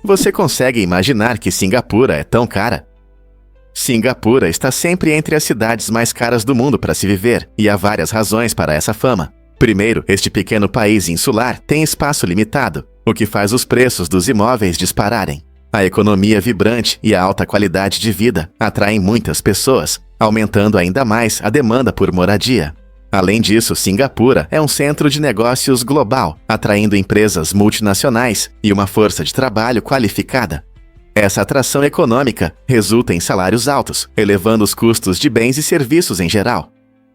Você consegue imaginar que Cingapura é tão cara? Cingapura está sempre entre as cidades mais caras do mundo para se viver, e há várias razões para essa fama. Primeiro, este pequeno país insular tem espaço limitado, o que faz os preços dos imóveis dispararem. A economia vibrante e a alta qualidade de vida atraem muitas pessoas, aumentando ainda mais a demanda por moradia. Além disso, Cingapura é um centro de negócios global, atraindo empresas multinacionais e uma força de trabalho qualificada. Essa atração econômica resulta em salários altos, elevando os custos de bens e serviços em geral.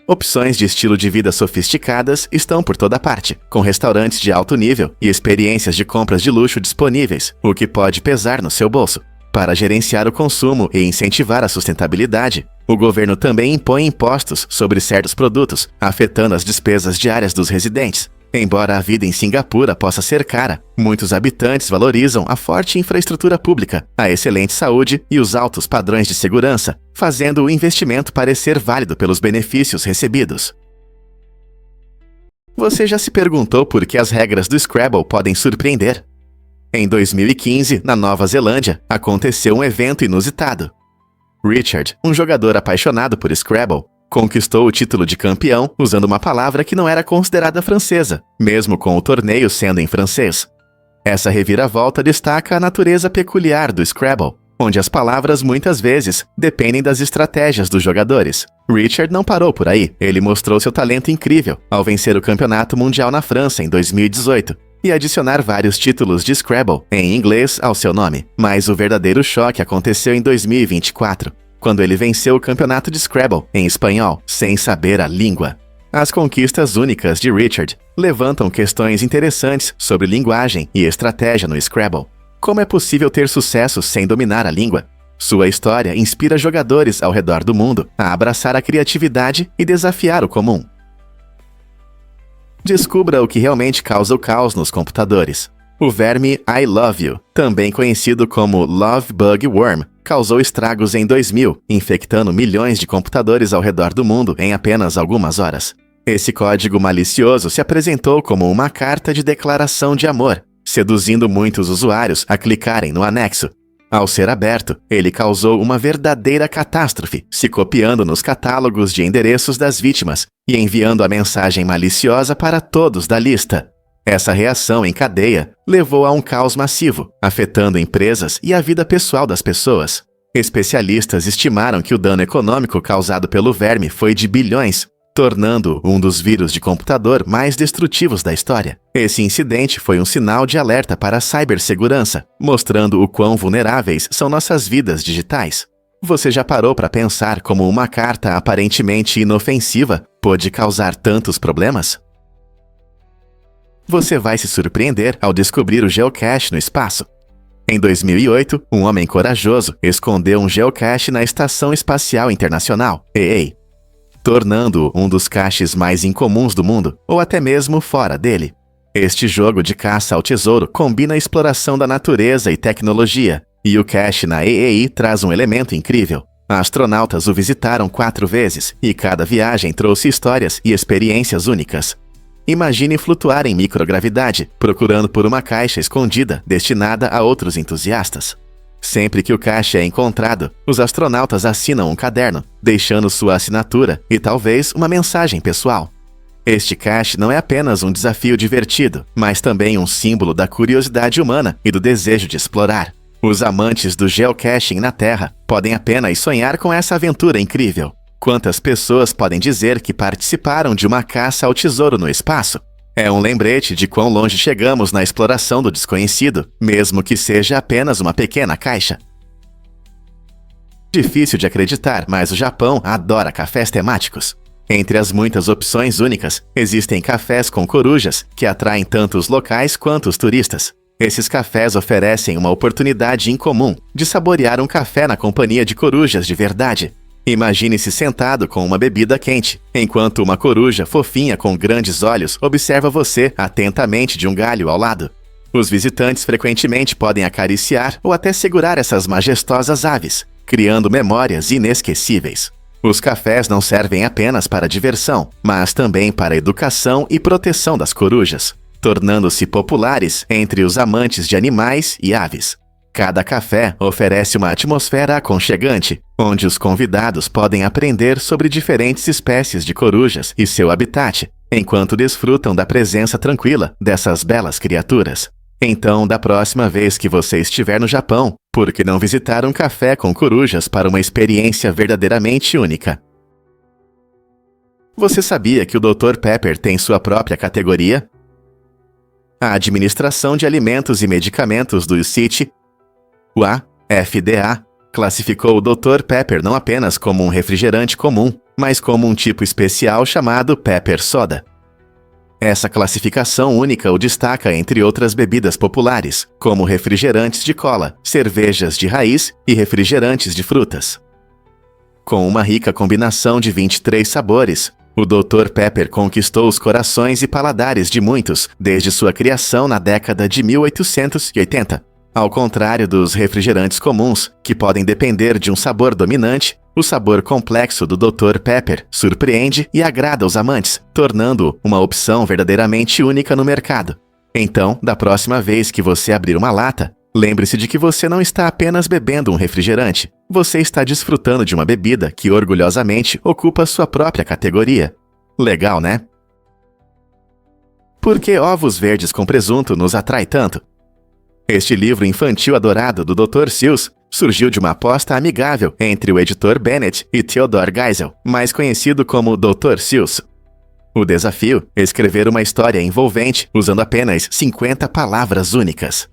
Opções de estilo de vida sofisticadas estão por toda parte, com restaurantes de alto nível e experiências de compras de luxo disponíveis, o que pode pesar no seu bolso. Para gerenciar o consumo e incentivar a sustentabilidade, o governo também impõe impostos sobre certos produtos, afetando as despesas diárias dos residentes. Embora a vida em Cingapura possa ser cara, muitos habitantes valorizam a forte infraestrutura pública, a excelente saúde e os altos padrões de segurança, fazendo o investimento parecer válido pelos benefícios recebidos. Você já se perguntou por que as regras do Scrabble podem surpreender? Em 2015, na Nova Zelândia, aconteceu um evento inusitado. Richard, um jogador apaixonado por Scrabble, conquistou o título de campeão usando uma palavra que não era considerada francesa, mesmo com o torneio sendo em francês. Essa reviravolta destaca a natureza peculiar do Scrabble, onde as palavras muitas vezes dependem das estratégias dos jogadores. Richard não parou por aí, ele mostrou seu talento incrível ao vencer o Campeonato Mundial na França em 2018 e adicionar vários títulos de Scrabble em inglês ao seu nome. Mas o verdadeiro choque aconteceu em 2024, quando ele venceu o campeonato de Scrabble em espanhol, sem saber a língua. As conquistas únicas de Richard levantam questões interessantes sobre linguagem e estratégia no Scrabble. Como é possível ter sucesso sem dominar a língua? Sua história inspira jogadores ao redor do mundo a abraçar a criatividade e desafiar o comum. Descubra o que realmente causa o caos nos computadores. O verme I Love You, também conhecido como Love Bug Worm, causou estragos em 2000, infectando milhões de computadores ao redor do mundo em apenas algumas horas. Esse código malicioso se apresentou como uma carta de declaração de amor, seduzindo muitos usuários a clicarem no anexo. Ao ser aberto, ele causou uma verdadeira catástrofe, se copiando nos catálogos de endereços das vítimas e enviando a mensagem maliciosa para todos da lista. Essa reação em cadeia levou a um caos massivo, afetando empresas e a vida pessoal das pessoas. Especialistas estimaram que o dano econômico causado pelo verme foi de bilhões, tornando-o um dos vírus de computador mais destrutivos da história. Esse incidente foi um sinal de alerta para a cibersegurança, mostrando o quão vulneráveis são nossas vidas digitais. Você já parou para pensar como uma carta aparentemente inofensiva pode causar tantos problemas? Você vai se surpreender ao descobrir o geocache no espaço. Em 2008, um homem corajoso escondeu um geocache na Estação Espacial Internacional, EA, tornando-o um dos caches mais incomuns do mundo, ou até mesmo fora dele. Este jogo de caça ao tesouro combina a exploração da natureza e tecnologia, e o cache na EA traz um elemento incrível. Astronautas o visitaram 4 vezes, e cada viagem trouxe histórias e experiências únicas. Imagine flutuar em microgravidade, procurando por uma caixa escondida destinada a outros entusiastas. Sempre que o cache é encontrado, os astronautas assinam um caderno, deixando sua assinatura e talvez uma mensagem pessoal. Este cache não é apenas um desafio divertido, mas também um símbolo da curiosidade humana e do desejo de explorar. Os amantes do geocaching na Terra podem apenas sonhar com essa aventura incrível. Quantas pessoas podem dizer que participaram de uma caça ao tesouro no espaço? É um lembrete de quão longe chegamos na exploração do desconhecido, mesmo que seja apenas uma pequena caixa. Difícil de acreditar, mas o Japão adora cafés temáticos. Entre as muitas opções únicas, existem cafés com corujas, que atraem tanto os locais quanto os turistas. Esses cafés oferecem uma oportunidade incomum de saborear um café na companhia de corujas de verdade. Imagine-se sentado com uma bebida quente, enquanto uma coruja fofinha com grandes olhos observa você atentamente de um galho ao lado. Os visitantes frequentemente podem acariciar ou até segurar essas majestosas aves, criando memórias inesquecíveis. Os cafés não servem apenas para diversão, mas também para a educação e proteção das corujas, tornando-se populares entre os amantes de animais e aves. Cada café oferece uma atmosfera aconchegante, onde os convidados podem aprender sobre diferentes espécies de corujas e seu habitat, enquanto desfrutam da presença tranquila dessas belas criaturas. Então, da próxima vez que você estiver no Japão, por que não visitar um café com corujas para uma experiência verdadeiramente única? Você sabia que o Dr. Pepper tem sua própria categoria? A Administração de Alimentos e Medicamentos do UCIT, o FDA, classificou o Dr. Pepper não apenas como um refrigerante comum, mas como um tipo especial chamado Pepper Soda. Essa classificação única o destaca entre outras bebidas populares, como refrigerantes de cola, cervejas de raiz e refrigerantes de frutas. Com uma rica combinação de 23 sabores, o Dr. Pepper conquistou os corações e paladares de muitos desde sua criação na década de 1880. Ao contrário dos refrigerantes comuns, que podem depender de um sabor dominante, o sabor complexo do Dr. Pepper surpreende e agrada os amantes, tornando-o uma opção verdadeiramente única no mercado. Então, da próxima vez que você abrir uma lata, lembre-se de que você não está apenas bebendo um refrigerante, você está desfrutando de uma bebida que orgulhosamente ocupa sua própria categoria. Legal, né? Por que ovos verdes com presunto nos atrai tanto? Este livro infantil adorado do Dr. Seuss surgiu de uma aposta amigável entre o editor Bennett e Theodore Geisel, mais conhecido como Dr. Seuss. O desafio é escrever uma história envolvente usando apenas 50 palavras únicas.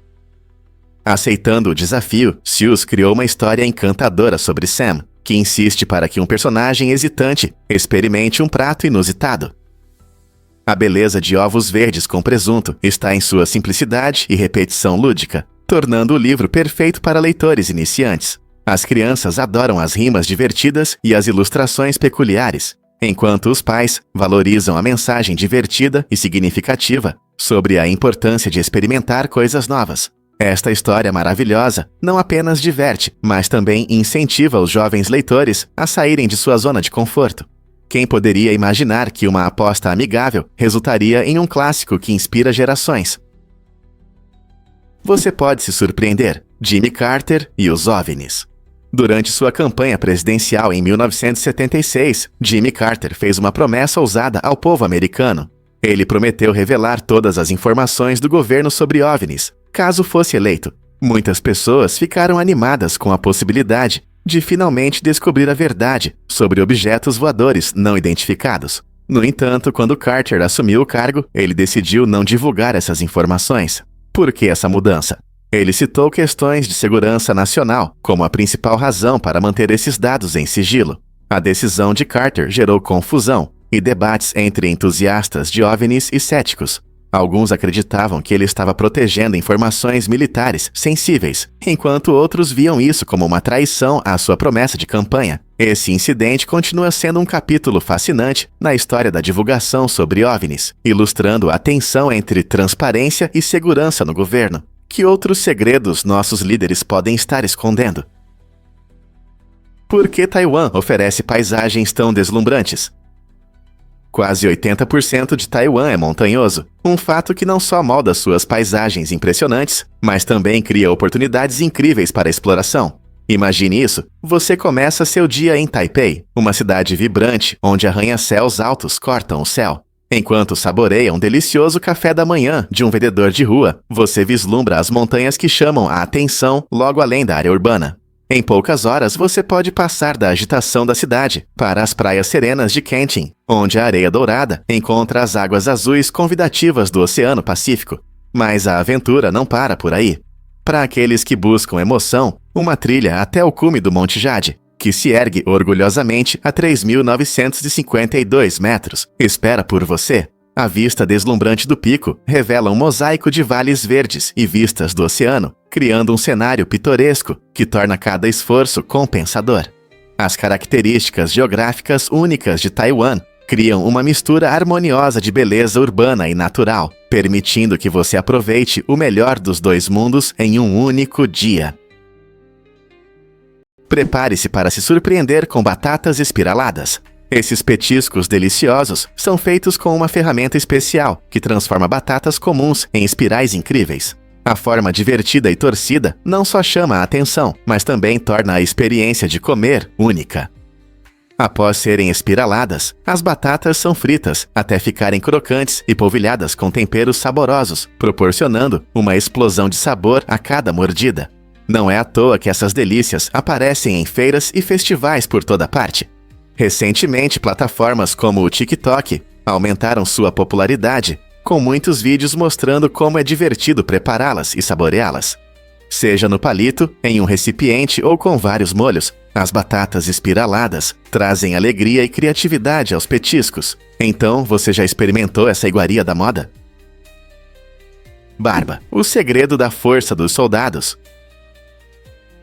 Aceitando o desafio, Seuss criou uma história encantadora sobre Sam, que insiste para que um personagem hesitante experimente um prato inusitado. A beleza de Ovos Verdes com Presunto está em sua simplicidade e repetição lúdica, tornando o livro perfeito para leitores iniciantes. As crianças adoram as rimas divertidas e as ilustrações peculiares, enquanto os pais valorizam a mensagem divertida e significativa sobre a importância de experimentar coisas novas. Esta história maravilhosa não apenas diverte, mas também incentiva os jovens leitores a saírem de sua zona de conforto. Quem poderia imaginar que uma aposta amigável resultaria em um clássico que inspira gerações? Você pode se surpreender. Jimmy Carter e os OVNIs. Durante sua campanha presidencial em 1976, Jimmy Carter fez uma promessa ousada ao povo americano. Ele prometeu revelar todas as informações do governo sobre OVNIs, caso fosse eleito. Muitas pessoas ficaram animadas com a possibilidade de finalmente descobrir a verdade sobre objetos voadores não identificados. No entanto, quando Carter assumiu o cargo, ele decidiu não divulgar essas informações. Por que essa mudança? Ele citou questões de segurança nacional como a principal razão para manter esses dados em sigilo. A decisão de Carter gerou confusão e debates entre entusiastas de OVNIs e céticos. Alguns acreditavam que ele estava protegendo informações militares sensíveis, enquanto outros viam isso como uma traição à sua promessa de campanha. Esse incidente continua sendo um capítulo fascinante na história da divulgação sobre OVNIs, ilustrando a tensão entre transparência e segurança no governo. Que outros segredos nossos líderes podem estar escondendo? Por que Taiwan oferece paisagens tão deslumbrantes? Quase 80% de Taiwan é montanhoso, um fato que não só molda suas paisagens impressionantes, mas também cria oportunidades incríveis para exploração. Imagine isso, você começa seu dia em Taipei, uma cidade vibrante onde arranha-céus altos cortam o céu. Enquanto saboreia um delicioso café da manhã de um vendedor de rua, você vislumbra as montanhas que chamam a atenção logo além da área urbana. Em poucas horas, você pode passar da agitação da cidade para as praias serenas de Kentin, onde a areia dourada encontra as águas azuis convidativas do Oceano Pacífico. Mas a aventura não para por aí. Para aqueles que buscam emoção, uma trilha até o cume do Monte Jade, que se ergue orgulhosamente a 3.952 metros, espera por você. A vista deslumbrante do pico revela um mosaico de vales verdes e vistas do oceano, criando um cenário pitoresco que torna cada esforço compensador. As características geográficas únicas de Taiwan criam uma mistura harmoniosa de beleza urbana e natural, permitindo que você aproveite o melhor dos dois mundos em um único dia. Prepare-se para se surpreender com batatas espiraladas. Esses petiscos deliciosos são feitos com uma ferramenta especial que transforma batatas comuns em espirais incríveis. A forma divertida e torcida não só chama a atenção, mas também torna a experiência de comer única. Após serem espiraladas, as batatas são fritas até ficarem crocantes e polvilhadas com temperos saborosos, proporcionando uma explosão de sabor a cada mordida. Não é à toa que essas delícias aparecem em feiras e festivais por toda parte. Recentemente, plataformas como o TikTok aumentaram sua popularidade, com muitos vídeos mostrando como é divertido prepará-las e saboreá-las. Seja no palito, em um recipiente ou com vários molhos, as batatas espiraladas trazem alegria e criatividade aos petiscos. Então, você já experimentou essa iguaria da moda? Barba, o segredo da força dos soldados.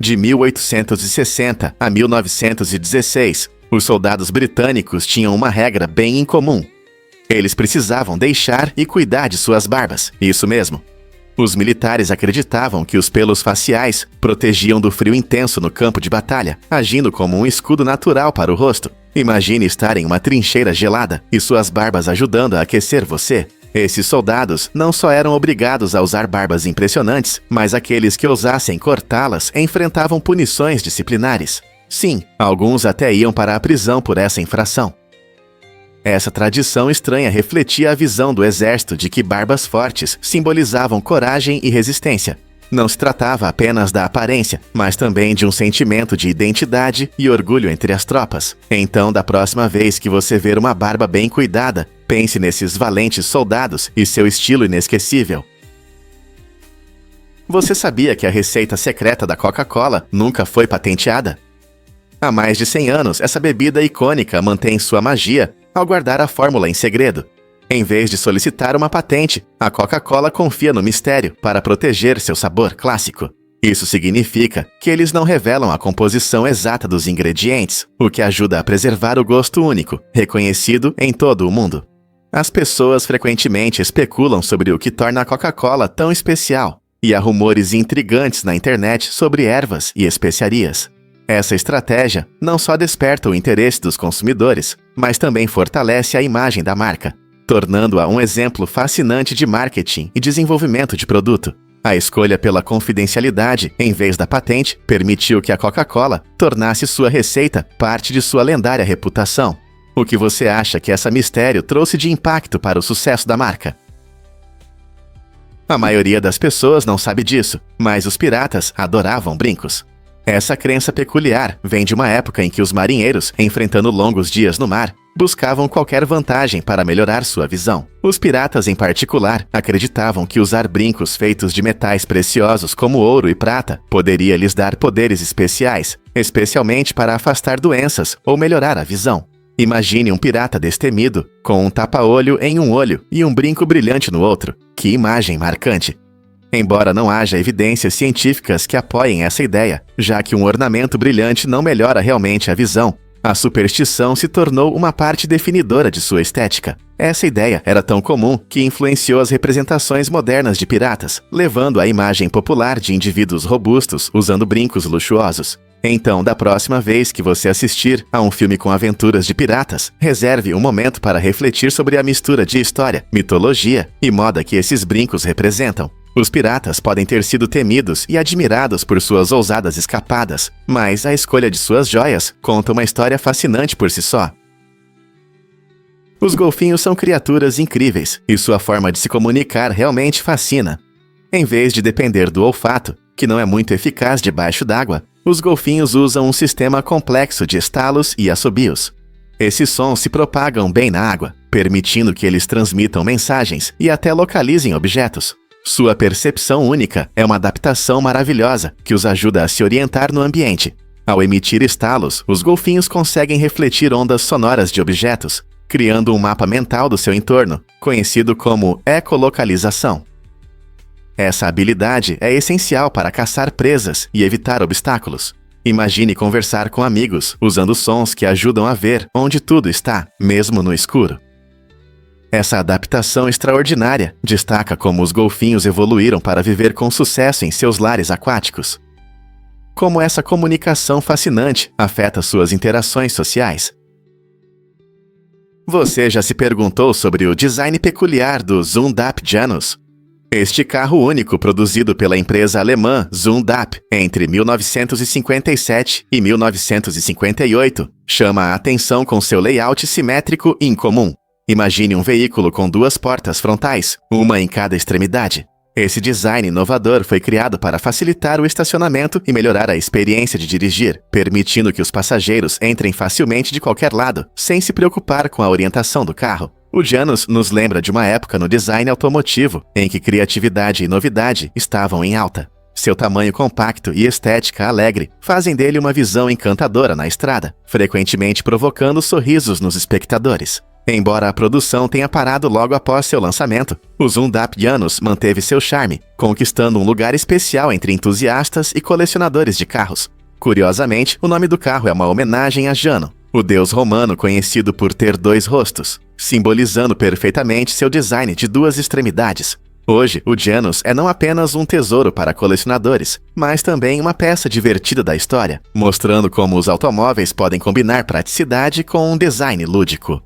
De 1860 a 1916, os soldados britânicos tinham uma regra bem incomum. Eles precisavam deixar e cuidar de suas barbas, isso mesmo. Os militares acreditavam que os pelos faciais protegiam do frio intenso no campo de batalha, agindo como um escudo natural para o rosto. Imagine estar em uma trincheira gelada e suas barbas ajudando a aquecer você. Esses soldados não só eram obrigados a usar barbas impressionantes, mas aqueles que ousassem cortá-las enfrentavam punições disciplinares. Sim, alguns até iam para a prisão por essa infração. Essa tradição estranha refletia a visão do exército de que barbas fortes simbolizavam coragem e resistência. Não se tratava apenas da aparência, mas também de um sentimento de identidade e orgulho entre as tropas. Então, da próxima vez que você ver uma barba bem cuidada, pense nesses valentes soldados e seu estilo inesquecível. Você sabia que a receita secreta da Coca-Cola nunca foi patenteada? Há mais de 100 anos, essa bebida icônica mantém sua magia ao guardar a fórmula em segredo. Em vez de solicitar uma patente, a Coca-Cola confia no mistério para proteger seu sabor clássico. Isso significa que eles não revelam a composição exata dos ingredientes, o que ajuda a preservar o gosto único, reconhecido em todo o mundo. As pessoas frequentemente especulam sobre o que torna a Coca-Cola tão especial, e há rumores intrigantes na internet sobre ervas e especiarias. Essa estratégia não só desperta o interesse dos consumidores, mas também fortalece a imagem da marca, tornando-a um exemplo fascinante de marketing e desenvolvimento de produto. A escolha pela confidencialidade, em vez da patente, permitiu que a Coca-Cola tornasse sua receita parte de sua lendária reputação. O que você acha que esse mistério trouxe de impacto para o sucesso da marca? A maioria das pessoas não sabe disso, mas os piratas adoravam brincos. Essa crença peculiar vem de uma época em que os marinheiros, enfrentando longos dias no mar, buscavam qualquer vantagem para melhorar sua visão. Os piratas, em particular, acreditavam que usar brincos feitos de metais preciosos como ouro e prata poderia lhes dar poderes especiais, especialmente para afastar doenças ou melhorar a visão. Imagine um pirata destemido, com um tapa-olho em um olho e um brinco brilhante no outro. Que imagem marcante! Embora não haja evidências científicas que apoiem essa ideia, já que um ornamento brilhante não melhora realmente a visão, a superstição se tornou uma parte definidora de sua estética. Essa ideia era tão comum que influenciou as representações modernas de piratas, levando à imagem popular de indivíduos robustos usando brincos luxuosos. Então, da próxima vez que você assistir a um filme com aventuras de piratas, reserve um momento para refletir sobre a mistura de história, mitologia e moda que esses brincos representam. Os piratas podem ter sido temidos e admirados por suas ousadas escapadas, mas a escolha de suas joias conta uma história fascinante por si só. Os golfinhos são criaturas incríveis, e sua forma de se comunicar realmente fascina. Em vez de depender do olfato, que não é muito eficaz debaixo d'água, os golfinhos usam um sistema complexo de estalos e assobios. Esses sons se propagam bem na água, permitindo que eles transmitam mensagens e até localizem objetos. Sua percepção única é uma adaptação maravilhosa que os ajuda a se orientar no ambiente. Ao emitir estalos, os golfinhos conseguem refletir ondas sonoras de objetos, criando um mapa mental do seu entorno, conhecido como ecolocalização. Essa habilidade é essencial para caçar presas e evitar obstáculos. Imagine conversar com amigos usando sons que ajudam a ver onde tudo está, mesmo no escuro. Essa adaptação extraordinária destaca como os golfinhos evoluíram para viver com sucesso em seus lares aquáticos. Como essa comunicação fascinante afeta suas interações sociais. Você já se perguntou sobre o design peculiar do Zundap Janus? Este carro único, produzido pela empresa alemã Zundap entre 1957 e 1958, chama a atenção com seu layout simétrico incomum. Imagine um veículo com duas portas frontais, uma em cada extremidade. Esse design inovador foi criado para facilitar o estacionamento e melhorar a experiência de dirigir, permitindo que os passageiros entrem facilmente de qualquer lado, sem se preocupar com a orientação do carro. O Janus nos lembra de uma época no design automotivo em que criatividade e novidade estavam em alta. Seu tamanho compacto e estética alegre fazem dele uma visão encantadora na estrada, frequentemente provocando sorrisos nos espectadores. Embora a produção tenha parado logo após seu lançamento, o Zundap Janus manteve seu charme, conquistando um lugar especial entre entusiastas e colecionadores de carros. Curiosamente, o nome do carro é uma homenagem a Jano, o deus romano conhecido por ter dois rostos, simbolizando perfeitamente seu design de duas extremidades. Hoje, o Janus é não apenas um tesouro para colecionadores, mas também uma peça divertida da história, mostrando como os automóveis podem combinar praticidade com um design lúdico.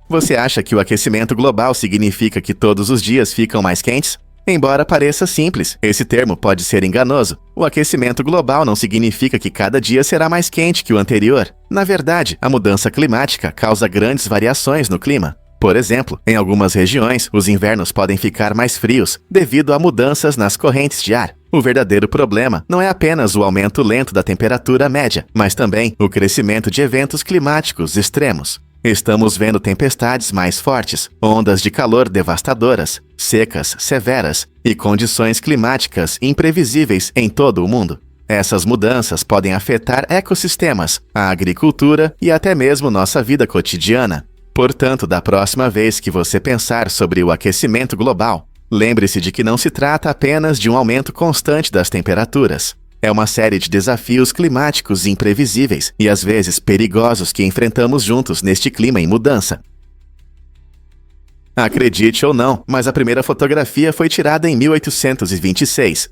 Você acha que o aquecimento global significa que todos os dias ficam mais quentes? Embora pareça simples, esse termo pode ser enganoso. O aquecimento global não significa que cada dia será mais quente que o anterior. Na verdade, a mudança climática causa grandes variações no clima. Por exemplo, em algumas regiões, os invernos podem ficar mais frios devido a mudanças nas correntes de ar. O verdadeiro problema não é apenas o aumento lento da temperatura média, mas também o crescimento de eventos climáticos extremos. Estamos vendo tempestades mais fortes, ondas de calor devastadoras, secas severas e condições climáticas imprevisíveis em todo o mundo. Essas mudanças podem afetar ecossistemas, a agricultura e até mesmo nossa vida cotidiana. Portanto, da próxima vez que você pensar sobre o aquecimento global, lembre-se de que não se trata apenas de um aumento constante das temperaturas. É uma série de desafios climáticos imprevisíveis e às vezes perigosos que enfrentamos juntos neste clima em mudança. Acredite ou não, mas a primeira fotografia foi tirada em 1826.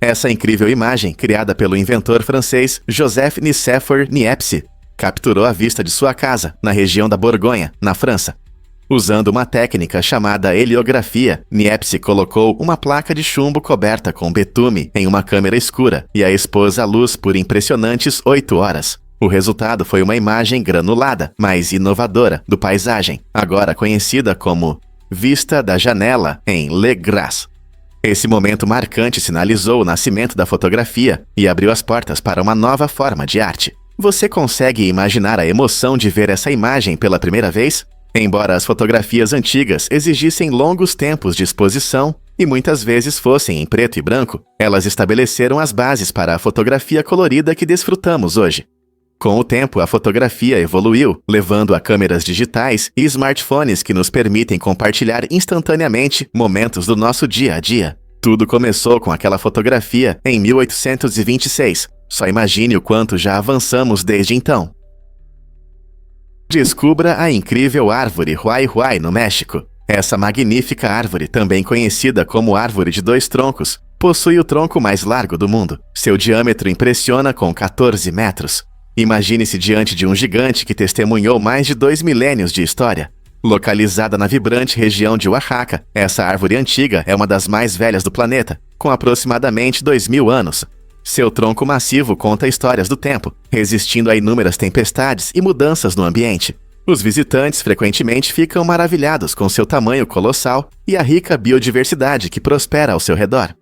Essa incrível imagem, criada pelo inventor francês Joseph Nicéphore Niepce, capturou a vista de sua casa, na região da Borgonha, na França. Usando uma técnica chamada heliografia, Niepce colocou uma placa de chumbo coberta com betume em uma câmera escura e a expôs à luz por impressionantes 8 horas. O resultado foi uma imagem granulada, mas inovadora, do paisagem, agora conhecida como Vista da Janela em Le Gras. Esse momento marcante sinalizou o nascimento da fotografia e abriu as portas para uma nova forma de arte. Você consegue imaginar a emoção de ver essa imagem pela primeira vez? Embora as fotografias antigas exigissem longos tempos de exposição e muitas vezes fossem em preto e branco, elas estabeleceram as bases para a fotografia colorida que desfrutamos hoje. Com o tempo, a fotografia evoluiu, levando a câmeras digitais e smartphones que nos permitem compartilhar instantaneamente momentos do nosso dia a dia. Tudo começou com aquela fotografia em 1826. Só imagine o quanto já avançamos desde então. Descubra a incrível árvore Huay Huay no México. Essa magnífica árvore, também conhecida como árvore de 2 troncos, possui o tronco mais largo do mundo. Seu diâmetro impressiona com 14 metros. Imagine-se diante de um gigante que testemunhou mais de 2 milênios de história. Localizada na vibrante região de Oaxaca, essa árvore antiga é uma das mais velhas do planeta, com aproximadamente 2.000 anos. Seu tronco massivo conta histórias do tempo, resistindo a inúmeras tempestades e mudanças no ambiente. Os visitantes frequentemente ficam maravilhados com seu tamanho colossal e a rica biodiversidade que prospera ao seu redor.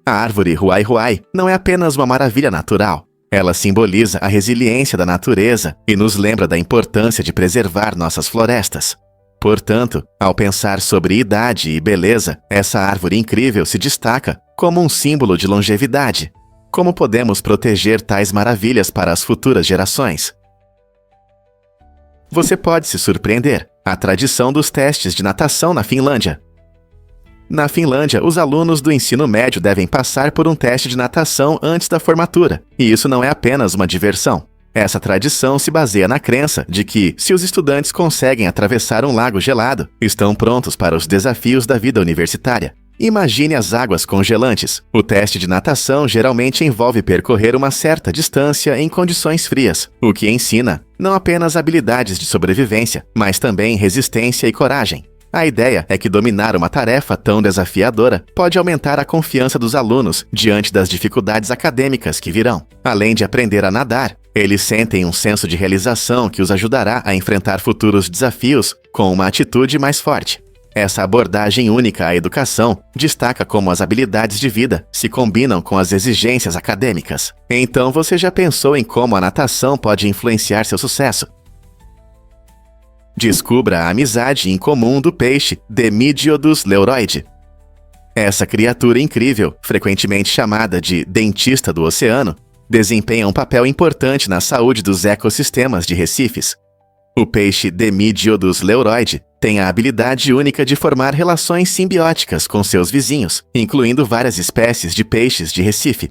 A árvore Huay Huay não é apenas uma maravilha natural. Ela simboliza a resiliência da natureza e nos lembra da importância de preservar nossas florestas. Portanto, ao pensar sobre idade e beleza, essa árvore incrível se destaca como um símbolo de longevidade. Como podemos proteger tais maravilhas para as futuras gerações? Você pode se surpreender. A tradição dos testes de natação na Finlândia. Na Finlândia, os alunos do ensino médio devem passar por um teste de natação antes da formatura, e isso não é apenas uma diversão. Essa tradição se baseia na crença de que, se os estudantes conseguem atravessar um lago gelado, estão prontos para os desafios da vida universitária. Imagine as águas congelantes. O teste de natação geralmente envolve percorrer uma certa distância em condições frias, o que ensina não apenas habilidades de sobrevivência, mas também resistência e coragem. A ideia é que dominar uma tarefa tão desafiadora pode aumentar a confiança dos alunos diante das dificuldades acadêmicas que virão. Além de aprender a nadar, eles sentem um senso de realização que os ajudará a enfrentar futuros desafios com uma atitude mais forte. Essa abordagem única à educação destaca como as habilidades de vida se combinam com as exigências acadêmicas. Então você já pensou em como a natação pode influenciar seu sucesso? Descubra a amizade incomum do peixe Demidiodos leuroide. Essa criatura incrível, frequentemente chamada de dentista do oceano, desempenha um papel importante na saúde dos ecossistemas de recifes. O peixe Demidiodos leuroide tem a habilidade única de formar relações simbióticas com seus vizinhos, incluindo várias espécies de peixes de recife.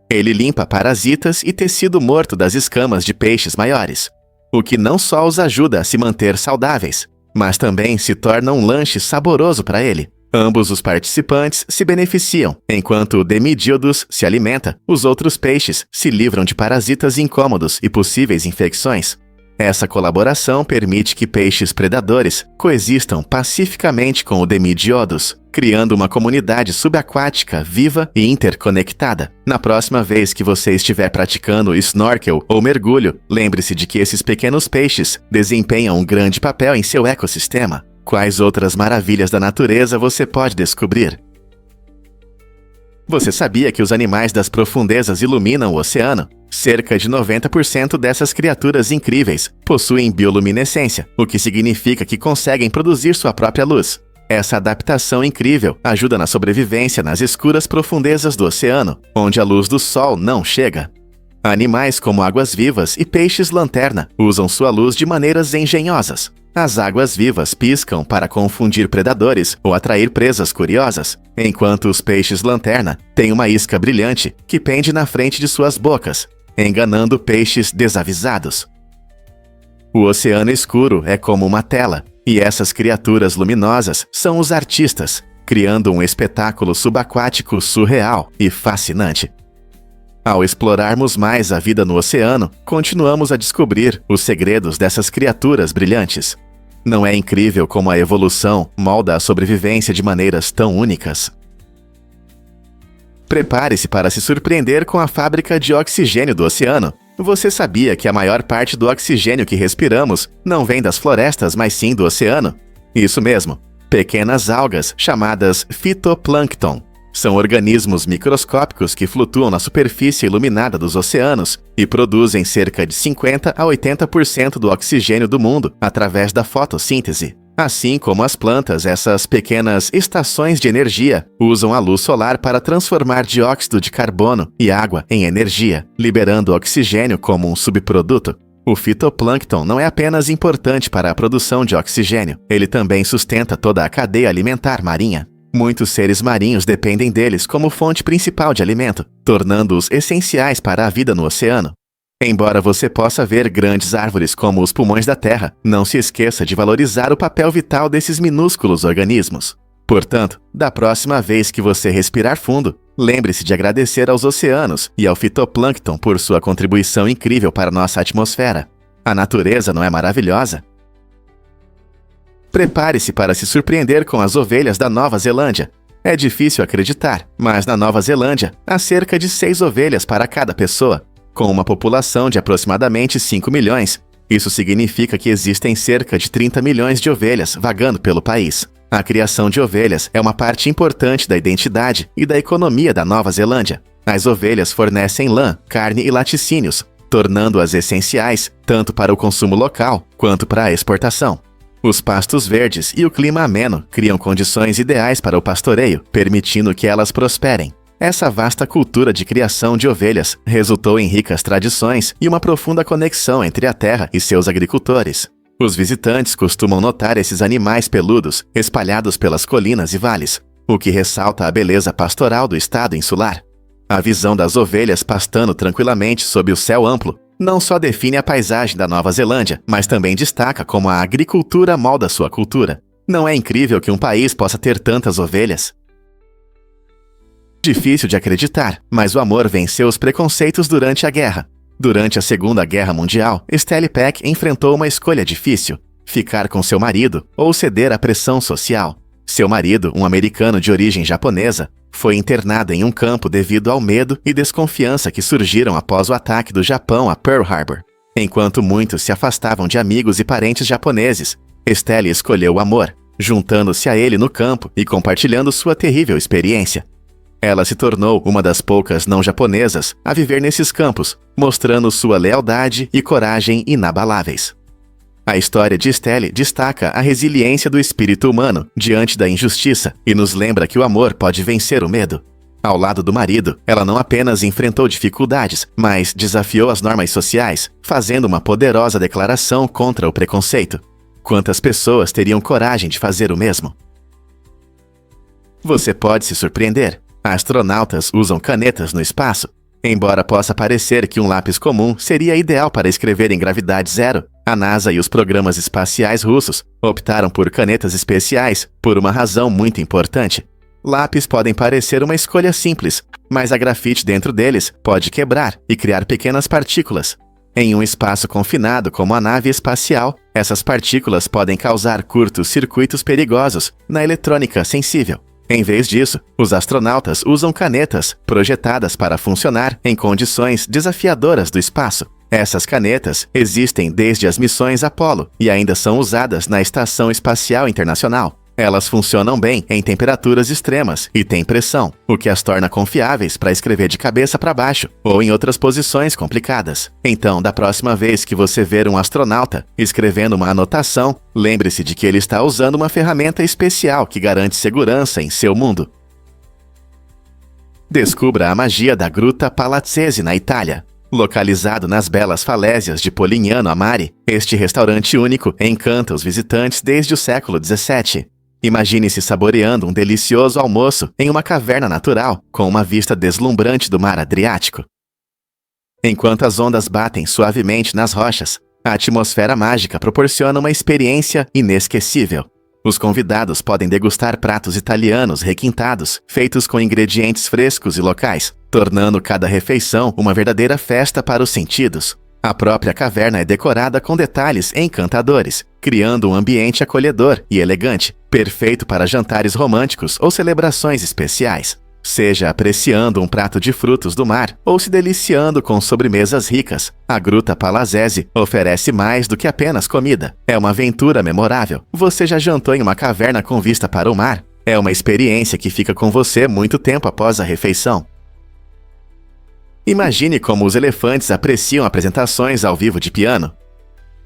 Ele limpa parasitas e tecido morto das escamas de peixes maiores, o que não só os ajuda a se manter saudáveis, mas também se torna um lanche saboroso para ele. Ambos os participantes se beneficiam. Enquanto o Demidiodos se alimenta, os outros peixes se livram de parasitas incômodos e possíveis infecções. Essa colaboração permite que peixes predadores coexistam pacificamente com o Demidiodos, criando uma comunidade subaquática viva e interconectada. Na próxima vez que você estiver praticando snorkel ou mergulho, lembre-se de que esses pequenos peixes desempenham um grande papel em seu ecossistema. Quais outras maravilhas da natureza você pode descobrir? Você sabia que os animais das profundezas iluminam o oceano? Cerca de 90% dessas criaturas incríveis possuem bioluminescência, o que significa que conseguem produzir sua própria luz. Essa adaptação incrível ajuda na sobrevivência nas escuras profundezas do oceano, onde a luz do sol não chega. Animais como águas-vivas e peixes-lanterna usam sua luz de maneiras engenhosas. As águas-vivas piscam para confundir predadores ou atrair presas curiosas, enquanto os peixes-lanterna têm uma isca brilhante que pende na frente de suas bocas, enganando peixes desavisados. O oceano escuro é como uma tela, e essas criaturas luminosas são os artistas, criando um espetáculo subaquático surreal e fascinante. Ao explorarmos mais a vida no oceano, continuamos a descobrir os segredos dessas criaturas brilhantes. Não é incrível como a evolução molda a sobrevivência de maneiras tão únicas? Prepare-se para se surpreender com a fábrica de oxigênio do oceano. Você sabia que a maior parte do oxigênio que respiramos não vem das florestas, mas sim do oceano? Isso mesmo, pequenas algas chamadas fitoplâncton. São organismos microscópicos que flutuam na superfície iluminada dos oceanos e produzem cerca de 50 a 80% do oxigênio do mundo através da fotossíntese. Assim como as plantas, essas pequenas estações de energia usam a luz solar para transformar dióxido de carbono e água em energia, liberando oxigênio como um subproduto. O fitoplâncton não é apenas importante para a produção de oxigênio, ele também sustenta toda a cadeia alimentar marinha. Muitos seres marinhos dependem deles como fonte principal de alimento, tornando-os essenciais para a vida no oceano. Embora você possa ver grandes árvores como os pulmões da Terra, não se esqueça de valorizar o papel vital desses minúsculos organismos. Portanto, da próxima vez que você respirar fundo, lembre-se de agradecer aos oceanos e ao fitoplâncton por sua contribuição incrível para nossa atmosfera. A natureza não é maravilhosa? Prepare-se para se surpreender com as ovelhas da Nova Zelândia. É difícil acreditar, mas na Nova Zelândia há cerca de 6 ovelhas para cada pessoa. Com uma população de aproximadamente 5 milhões, isso significa que existem cerca de 30 milhões de ovelhas vagando pelo país. A criação de ovelhas é uma parte importante da identidade e da economia da Nova Zelândia. As ovelhas fornecem lã, carne e laticínios, tornando-as essenciais tanto para o consumo local quanto para a exportação. Os pastos verdes e o clima ameno criam condições ideais para o pastoreio, permitindo que elas prosperem. Essa vasta cultura de criação de ovelhas resultou em ricas tradições e uma profunda conexão entre a terra e seus agricultores. Os visitantes costumam notar esses animais peludos espalhados pelas colinas e vales, o que ressalta a beleza pastoral do estado insular. A visão das ovelhas pastando tranquilamente sob o céu amplo não só define a paisagem da Nova Zelândia, mas também destaca como a agricultura molda sua cultura. Não é incrível que um país possa ter tantas ovelhas? Difícil de acreditar, mas o amor venceu os preconceitos durante a guerra. Durante a Segunda Guerra Mundial, Stelle Peck enfrentou uma escolha difícil. ficar com seu marido ou ceder à pressão social. Seu marido, um americano de origem japonesa, foi internado em um campo devido ao medo e desconfiança que surgiram após o ataque do Japão a Pearl Harbor. Enquanto muitos se afastavam de amigos e parentes japoneses, Estelle escolheu o amor, juntando-se a ele no campo e compartilhando sua terrível experiência. Ela se tornou uma das poucas não-japonesas a viver nesses campos, mostrando sua lealdade e coragem inabaláveis. A história de Estelle destaca a resiliência do espírito humano diante da injustiça e nos lembra que o amor pode vencer o medo. Ao lado do marido, ela não apenas enfrentou dificuldades, mas desafiou as normas sociais, fazendo uma poderosa declaração contra o preconceito. Quantas pessoas teriam coragem de fazer o mesmo? Você pode se surpreender. Astronautas usam canetas no espaço. Embora possa parecer que um lápis comum seria ideal para escrever em gravidade zero, a NASA e os programas espaciais russos optaram por canetas especiais por uma razão muito importante. Lápis podem parecer uma escolha simples, mas a grafite dentro deles pode quebrar e criar pequenas partículas. Em um espaço confinado como a nave espacial, essas partículas podem causar curtos-circuitos perigosos na eletrônica sensível. Em vez disso, os astronautas usam canetas projetadas para funcionar em condições desafiadoras do espaço. Essas canetas existem desde as missões Apollo e ainda são usadas na Estação Espacial Internacional. Elas funcionam bem em temperaturas extremas e têm pressão, o que as torna confiáveis para escrever de cabeça para baixo ou em outras posições complicadas. Então, da próxima vez que você ver um astronauta escrevendo uma anotação, lembre-se de que ele está usando uma ferramenta especial que garante segurança em seu mundo. Descubra a magia da Gruta Palazzese na Itália. Localizado nas belas falésias de Polignano a Mare, este restaurante único encanta os visitantes desde o século XVII. Imagine-se saboreando um delicioso almoço em uma caverna natural, com uma vista deslumbrante do mar Adriático. Enquanto as ondas batem suavemente nas rochas, a atmosfera mágica proporciona uma experiência inesquecível. Os convidados podem degustar pratos italianos requintados, feitos com ingredientes frescos e locais, tornando cada refeição uma verdadeira festa para os sentidos. A própria caverna é decorada com detalhes encantadores, criando um ambiente acolhedor e elegante, perfeito para jantares românticos ou celebrações especiais. Seja apreciando um prato de frutos do mar ou se deliciando com sobremesas ricas, a Gruta Palazzese oferece mais do que apenas comida. É uma aventura memorável. Você já jantou em uma caverna com vista para o mar? É uma experiência que fica com você muito tempo após a refeição. Imagine como os elefantes apreciam apresentações ao vivo de piano.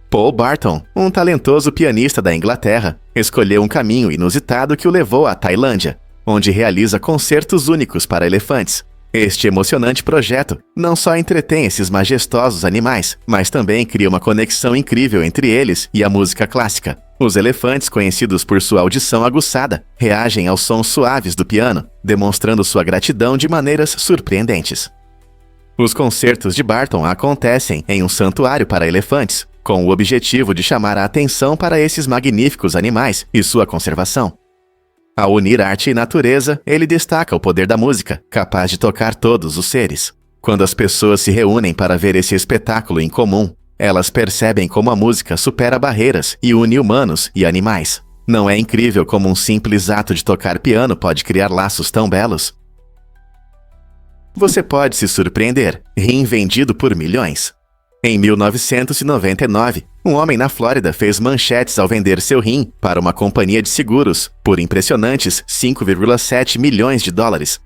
Paul Barton, um talentoso pianista da Inglaterra, escolheu um caminho inusitado que o levou à Tailândia, onde realiza concertos únicos para elefantes. Este emocionante projeto não só entretém esses majestosos animais, mas também cria uma conexão incrível entre eles e a música clássica. Os elefantes, conhecidos por sua audição aguçada, reagem aos sons suaves do piano, demonstrando sua gratidão de maneiras surpreendentes. Os concertos de Barton acontecem em um santuário para elefantes, com o objetivo de chamar a atenção para esses magníficos animais e sua conservação. Ao unir arte e natureza, ele destaca o poder da música, capaz de tocar todos os seres. Quando as pessoas se reúnem para ver esse espetáculo em comum, elas percebem como a música supera barreiras e une humanos e animais. Não é incrível como um simples ato de tocar piano pode criar laços tão belos? Você pode se surpreender, rim vendido por milhões. Em 1999, um homem na Flórida fez manchetes ao vender seu rim para uma companhia de seguros por impressionantes 5,7 milhões de dólares.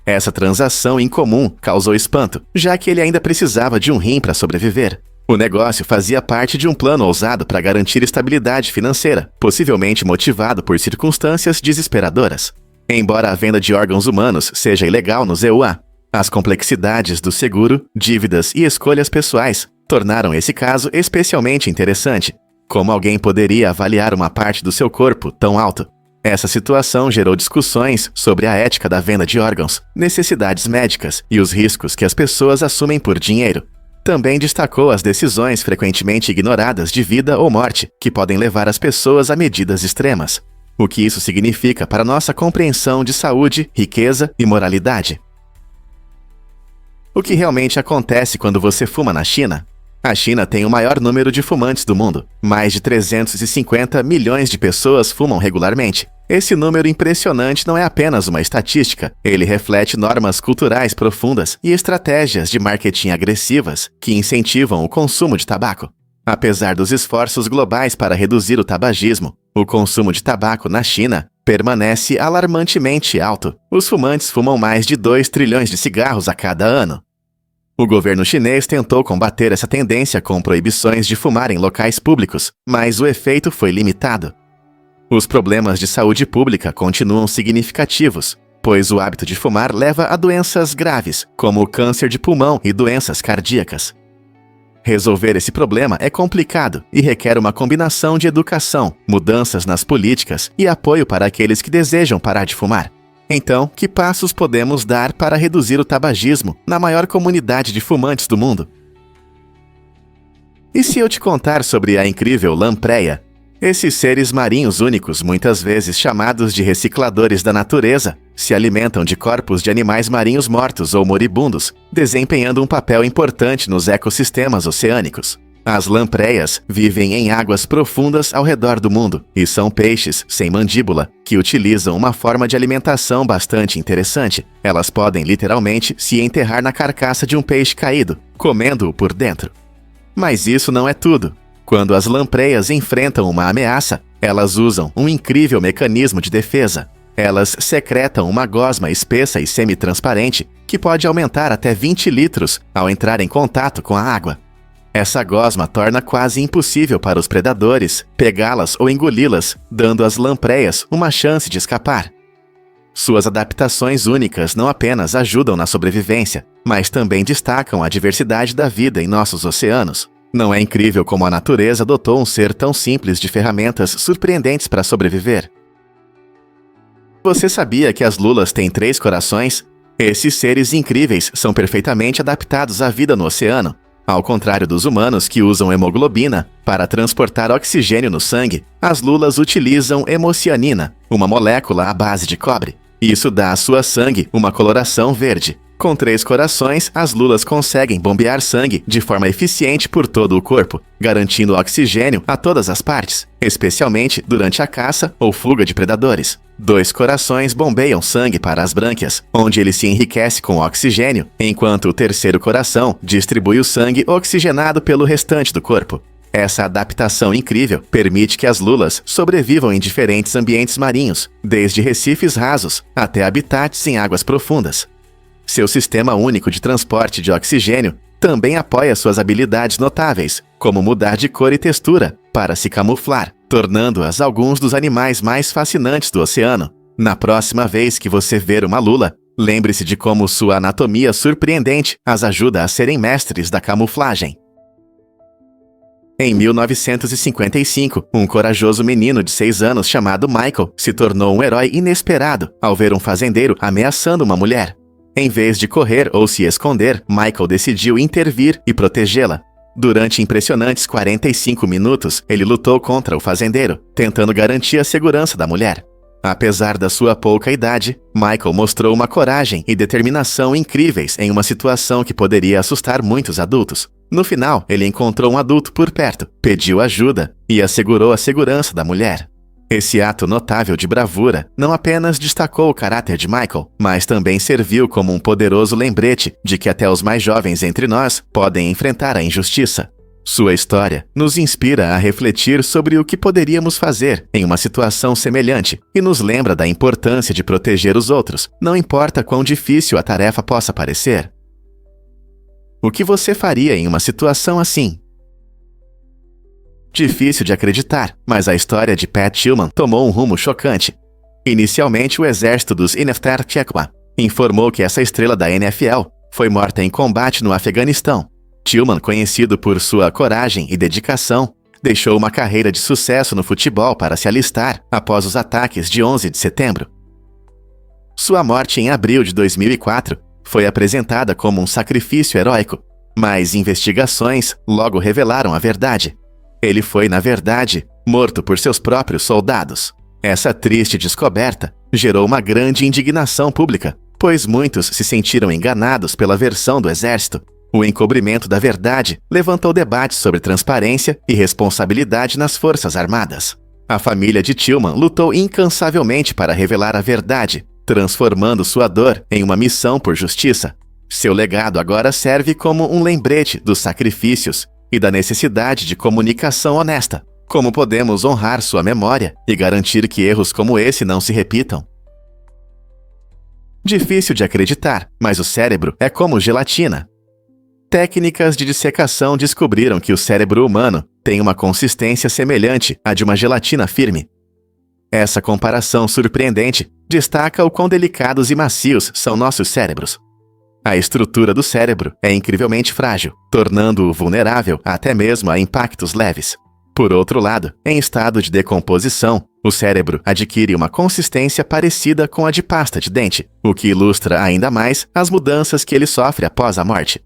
Essa transação incomum causou espanto, já que ele ainda precisava de um rim para sobreviver. O negócio fazia parte de um plano ousado para garantir estabilidade financeira, possivelmente motivado por circunstâncias desesperadoras. Embora a venda de órgãos humanos seja ilegal nos EUA, as complexidades do seguro, dívidas e escolhas pessoais tornaram esse caso especialmente interessante. Como alguém poderia avaliar uma parte do seu corpo tão alto? Essa situação gerou discussões sobre a ética da venda de órgãos, necessidades médicas e os riscos que as pessoas assumem por dinheiro. Também destacou as decisões frequentemente ignoradas de vida ou morte, que podem levar as pessoas a medidas extremas. O que isso significa para nossa compreensão de saúde, riqueza e moralidade? O que realmente acontece quando você fuma na China? A China tem o maior número de fumantes do mundo. Mais de 350 milhões de pessoas fumam regularmente. Esse número impressionante não é apenas uma estatística, ele reflete normas culturais profundas e estratégias de marketing agressivas que incentivam o consumo de tabaco. Apesar dos esforços globais para reduzir o tabagismo, o consumo de tabaco na China permanece alarmantemente alto. Os fumantes fumam mais de 2 trilhões de cigarros a cada ano. O governo chinês tentou combater essa tendência com proibições de fumar em locais públicos, mas o efeito foi limitado. Os problemas de saúde pública continuam significativos, pois o hábito de fumar leva a doenças graves, como o câncer de pulmão e doenças cardíacas. Resolver esse problema é complicado e requer uma combinação de educação, mudanças nas políticas e apoio para aqueles que desejam parar de fumar. Então, que passos podemos dar para reduzir o tabagismo na maior comunidade de fumantes do mundo? E se eu te contar sobre a incrível lampreia? Esses seres marinhos únicos, muitas vezes chamados de recicladores da natureza, se alimentam de corpos de animais marinhos mortos ou moribundos, desempenhando um papel importante nos ecossistemas oceânicos. As lampreias vivem em águas profundas ao redor do mundo e são peixes sem mandíbula que utilizam uma forma de alimentação bastante interessante. Elas podem literalmente se enterrar na carcaça de um peixe caído, comendo-o por dentro. Mas isso não é tudo. Quando as lampreias enfrentam uma ameaça, elas usam um incrível mecanismo de defesa. Elas secretam uma gosma espessa e semi-transparente que pode aumentar até 20 litros ao entrar em contato com a água. Essa gosma torna quase impossível para os predadores pegá-las ou engoli-las, dando às lampreias uma chance de escapar. Suas adaptações únicas não apenas ajudam na sobrevivência, mas também destacam a diversidade da vida em nossos oceanos. Não é incrível como a natureza dotou um ser tão simples de ferramentas surpreendentes para sobreviver? Você sabia que as lulas têm 3 corações? Esses seres incríveis são perfeitamente adaptados à vida no oceano. Ao contrário dos humanos que usam hemoglobina para transportar oxigênio no sangue, as lulas utilizam hemocianina, uma molécula à base de cobre. Isso dá a sua sangue uma coloração verde. Com 3 corações, as lulas conseguem bombear sangue de forma eficiente por todo o corpo, garantindo oxigênio a todas as partes, especialmente durante a caça ou fuga de predadores. 2 corações bombeiam sangue para as brânquias, onde ele se enriquece com oxigênio, enquanto o 3º coração distribui o sangue oxigenado pelo restante do corpo. Essa adaptação incrível permite que as lulas sobrevivam em diferentes ambientes marinhos, desde recifes rasos até habitats em águas profundas. Seu sistema único de transporte de oxigênio também apoia suas habilidades notáveis, como mudar de cor e textura para se camuflar, tornando-as alguns dos animais mais fascinantes do oceano. Na próxima vez que você ver uma lula, lembre-se de como sua anatomia surpreendente as ajuda a serem mestres da camuflagem. Em 1955, um corajoso menino de 6 anos chamado Michael se tornou um herói inesperado ao ver um fazendeiro ameaçando uma mulher. Em vez de correr ou se esconder, Michael decidiu intervir e protegê-la. Durante impressionantes 45 minutos, ele lutou contra o fazendeiro, tentando garantir a segurança da mulher. Apesar da sua pouca idade, Michael mostrou uma coragem e determinação incríveis em uma situação que poderia assustar muitos adultos. No final, ele encontrou um adulto por perto, pediu ajuda e assegurou a segurança da mulher. Esse ato notável de bravura não apenas destacou o caráter de Michael, mas também serviu como um poderoso lembrete de que até os mais jovens entre nós podem enfrentar a injustiça. Sua história nos inspira a refletir sobre o que poderíamos fazer em uma situação semelhante e nos lembra da importância de proteger os outros, não importa quão difícil a tarefa possa parecer. O que você faria em uma situação assim? Difícil de acreditar, mas a história de Pat Tillman tomou um rumo chocante. Inicialmente, o exército dos Ineftar-Tchekwa informou que essa estrela da NFL foi morta em combate no Afeganistão. Tillman, conhecido por sua coragem e dedicação, deixou uma carreira de sucesso no futebol para se alistar após os ataques de 11 de setembro. Sua morte em abril de 2004 foi apresentada como um sacrifício heróico, mas investigações logo revelaram a verdade. Ele foi, na verdade, morto por seus próprios soldados. Essa triste descoberta gerou uma grande indignação pública, pois muitos se sentiram enganados pela versão do exército. O encobrimento da verdade levantou debates sobre transparência e responsabilidade nas Forças Armadas. A família de Tillman lutou incansavelmente para revelar a verdade, transformando sua dor em uma missão por justiça. Seu legado agora serve como um lembrete dos sacrifícios e da necessidade de comunicação honesta. Como podemos honrar sua memória e garantir que erros como esse não se repitam? Difícil de acreditar, mas o cérebro é como gelatina. Técnicas de dissecação descobriram que o cérebro humano tem uma consistência semelhante à de uma gelatina firme. Essa comparação surpreendente destaca o quão delicados e macios são nossos cérebros. A estrutura do cérebro é incrivelmente frágil, tornando-o vulnerável até mesmo a impactos leves. Por outro lado, em estado de decomposição, o cérebro adquire uma consistência parecida com a de pasta de dente, o que ilustra ainda mais as mudanças que ele sofre após a morte.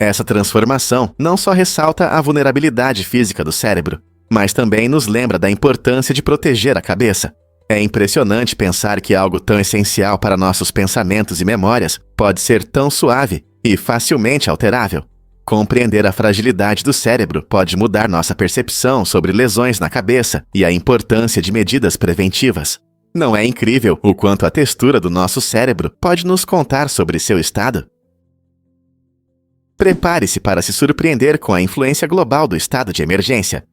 Essa transformação não só ressalta a vulnerabilidade física do cérebro, mas também nos lembra da importância de proteger a cabeça. É impressionante pensar que algo tão essencial para nossos pensamentos e memórias pode ser tão suave e facilmente alterável. Compreender a fragilidade do cérebro pode mudar nossa percepção sobre lesões na cabeça e a importância de medidas preventivas. Não é incrível o quanto a textura do nosso cérebro pode nos contar sobre seu estado? Prepare-se para se surpreender com a influência global do estado de emergência.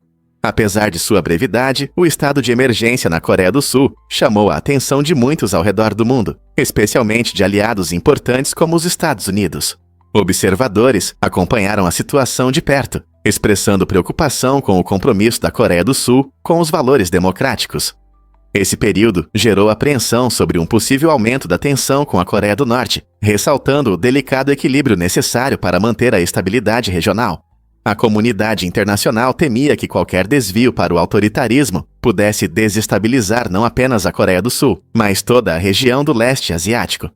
Apesar de sua brevidade, o estado de emergência na Coreia do Sul chamou a atenção de muitos ao redor do mundo, especialmente de aliados importantes como os Estados Unidos. Observadores acompanharam a situação de perto, expressando preocupação com o compromisso da Coreia do Sul com os valores democráticos. Esse período gerou apreensão sobre um possível aumento da tensão com a Coreia do Norte, ressaltando o delicado equilíbrio necessário para manter a estabilidade regional. A comunidade internacional temia que qualquer desvio para o autoritarismo pudesse desestabilizar não apenas a Coreia do Sul, mas toda a região do leste asiático.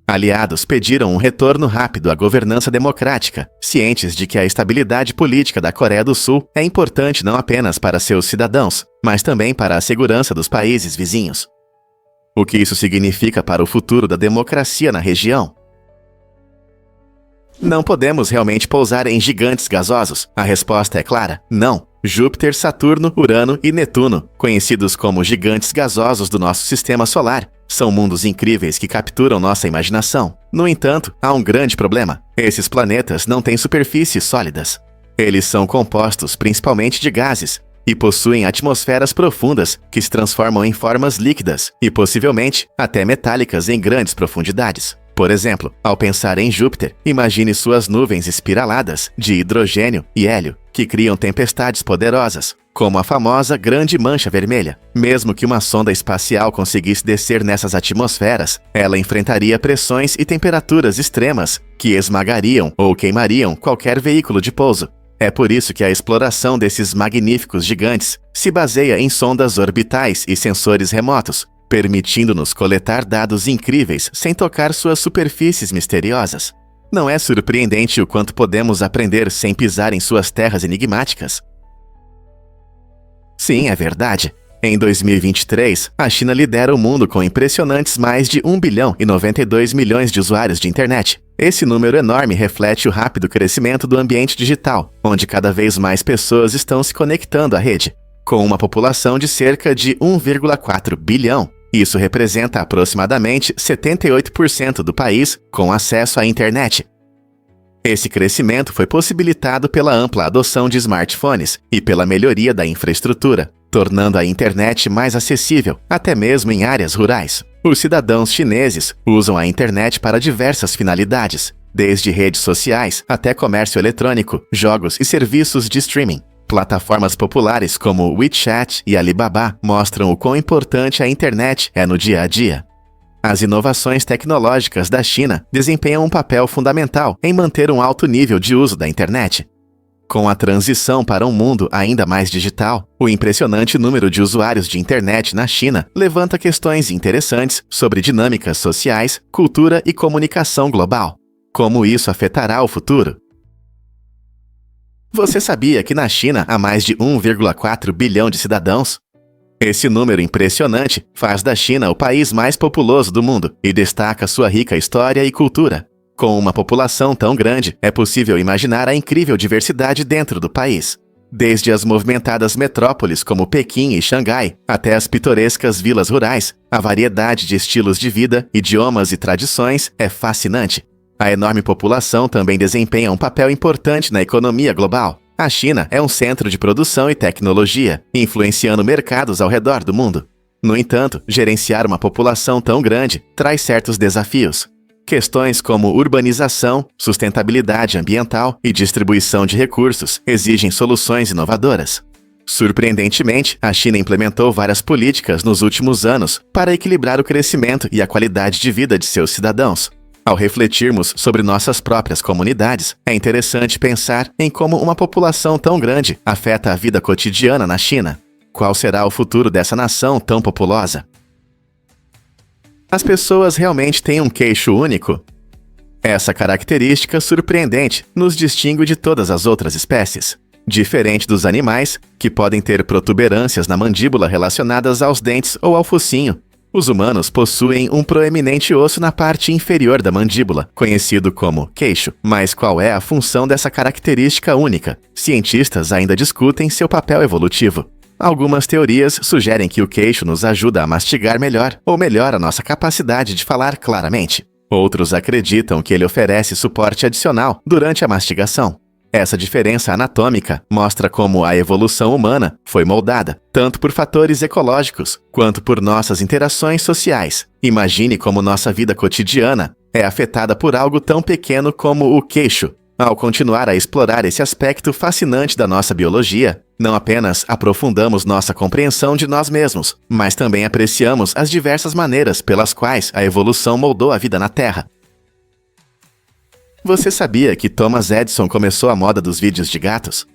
Aliados pediram um retorno rápido à governança democrática, cientes de que a estabilidade política da Coreia do Sul é importante não apenas para seus cidadãos, mas também para a segurança dos países vizinhos. O que isso significa para o futuro da democracia na região? Não podemos realmente pousar em gigantes gasosos. A resposta é clara: não. Júpiter, Saturno, Urano e Netuno, conhecidos como gigantes gasosos do nosso sistema solar, são mundos incríveis que capturam nossa imaginação. No entanto, há um grande problema. Esses planetas não têm superfícies sólidas. Eles são compostos principalmente de gases e possuem atmosferas profundas que se transformam em formas líquidas e possivelmente até metálicas em grandes profundidades. Por exemplo, ao pensar em Júpiter, imagine suas nuvens espiraladas de hidrogênio e hélio, que criam tempestades poderosas, como a famosa Grande Mancha Vermelha. Mesmo que uma sonda espacial conseguisse descer nessas atmosferas, ela enfrentaria pressões e temperaturas extremas que esmagariam ou queimariam qualquer veículo de pouso. É por isso que a exploração desses magníficos gigantes se baseia em sondas orbitais e sensores remotos, permitindo-nos coletar dados incríveis sem tocar suas superfícies misteriosas. Não é surpreendente o quanto podemos aprender sem pisar em suas terras enigmáticas? Sim, é verdade. Em 2023, a China lidera o mundo com impressionantes mais de 1 bilhão e 92 milhões de usuários de internet. Esse número enorme reflete o rápido crescimento do ambiente digital, onde cada vez mais pessoas estão se conectando à rede. Com uma população de cerca de 1,4 bilhão, isso representa aproximadamente 78% do país com acesso à internet. Esse crescimento foi possibilitado pela ampla adoção de smartphones e pela melhoria da infraestrutura, tornando a internet mais acessível, até mesmo em áreas rurais. Os cidadãos chineses usam a internet para diversas finalidades, desde redes sociais até comércio eletrônico, jogos e serviços de streaming. Plataformas populares como o WeChat e Alibaba mostram o quão importante a internet é no dia a dia. As inovações tecnológicas da China desempenham um papel fundamental em manter um alto nível de uso da internet. Com a transição para um mundo ainda mais digital, o impressionante número de usuários de internet na China levanta questões interessantes sobre dinâmicas sociais, cultura e comunicação global. Como isso afetará o futuro? Você sabia que na China há mais de 1,4 bilhão de cidadãos? Esse número impressionante faz da China o país mais populoso do mundo e destaca sua rica história e cultura. Com uma população tão grande, é possível imaginar a incrível diversidade dentro do país. Desde as movimentadas metrópoles como Pequim e Xangai, até as pitorescas vilas rurais, a variedade de estilos de vida, idiomas e tradições é fascinante. A enorme população também desempenha um papel importante na economia global. A China é um centro de produção e tecnologia, influenciando mercados ao redor do mundo. No entanto, gerenciar uma população tão grande traz certos desafios. Questões como urbanização, sustentabilidade ambiental e distribuição de recursos exigem soluções inovadoras. Surpreendentemente, a China implementou várias políticas nos últimos anos para equilibrar o crescimento e a qualidade de vida de seus cidadãos. Ao refletirmos sobre nossas próprias comunidades, é interessante pensar em como uma população tão grande afeta a vida cotidiana na China. Qual será o futuro dessa nação tão populosa? As pessoas realmente têm um queixo único? Essa característica surpreendente nos distingue de todas as outras espécies. Diferente dos animais, que podem ter protuberâncias na mandíbula relacionadas aos dentes ou ao focinho, os humanos possuem um proeminente osso na parte inferior da mandíbula, conhecido como queixo. Mas qual é a função dessa característica única? Cientistas ainda discutem seu papel evolutivo. Algumas teorias sugerem que o queixo nos ajuda a mastigar melhor ou melhora nossa capacidade de falar claramente. Outros acreditam que ele oferece suporte adicional durante a mastigação. Essa diferença anatômica mostra como a evolução humana foi moldada, tanto por fatores ecológicos quanto por nossas interações sociais. Imagine como nossa vida cotidiana é afetada por algo tão pequeno como o queixo. Ao continuar a explorar esse aspecto fascinante da nossa biologia, não apenas aprofundamos nossa compreensão de nós mesmos, mas também apreciamos as diversas maneiras pelas quais a evolução moldou a vida na Terra. Você sabia que Thomas Edison começou a moda dos vídeos de gatos?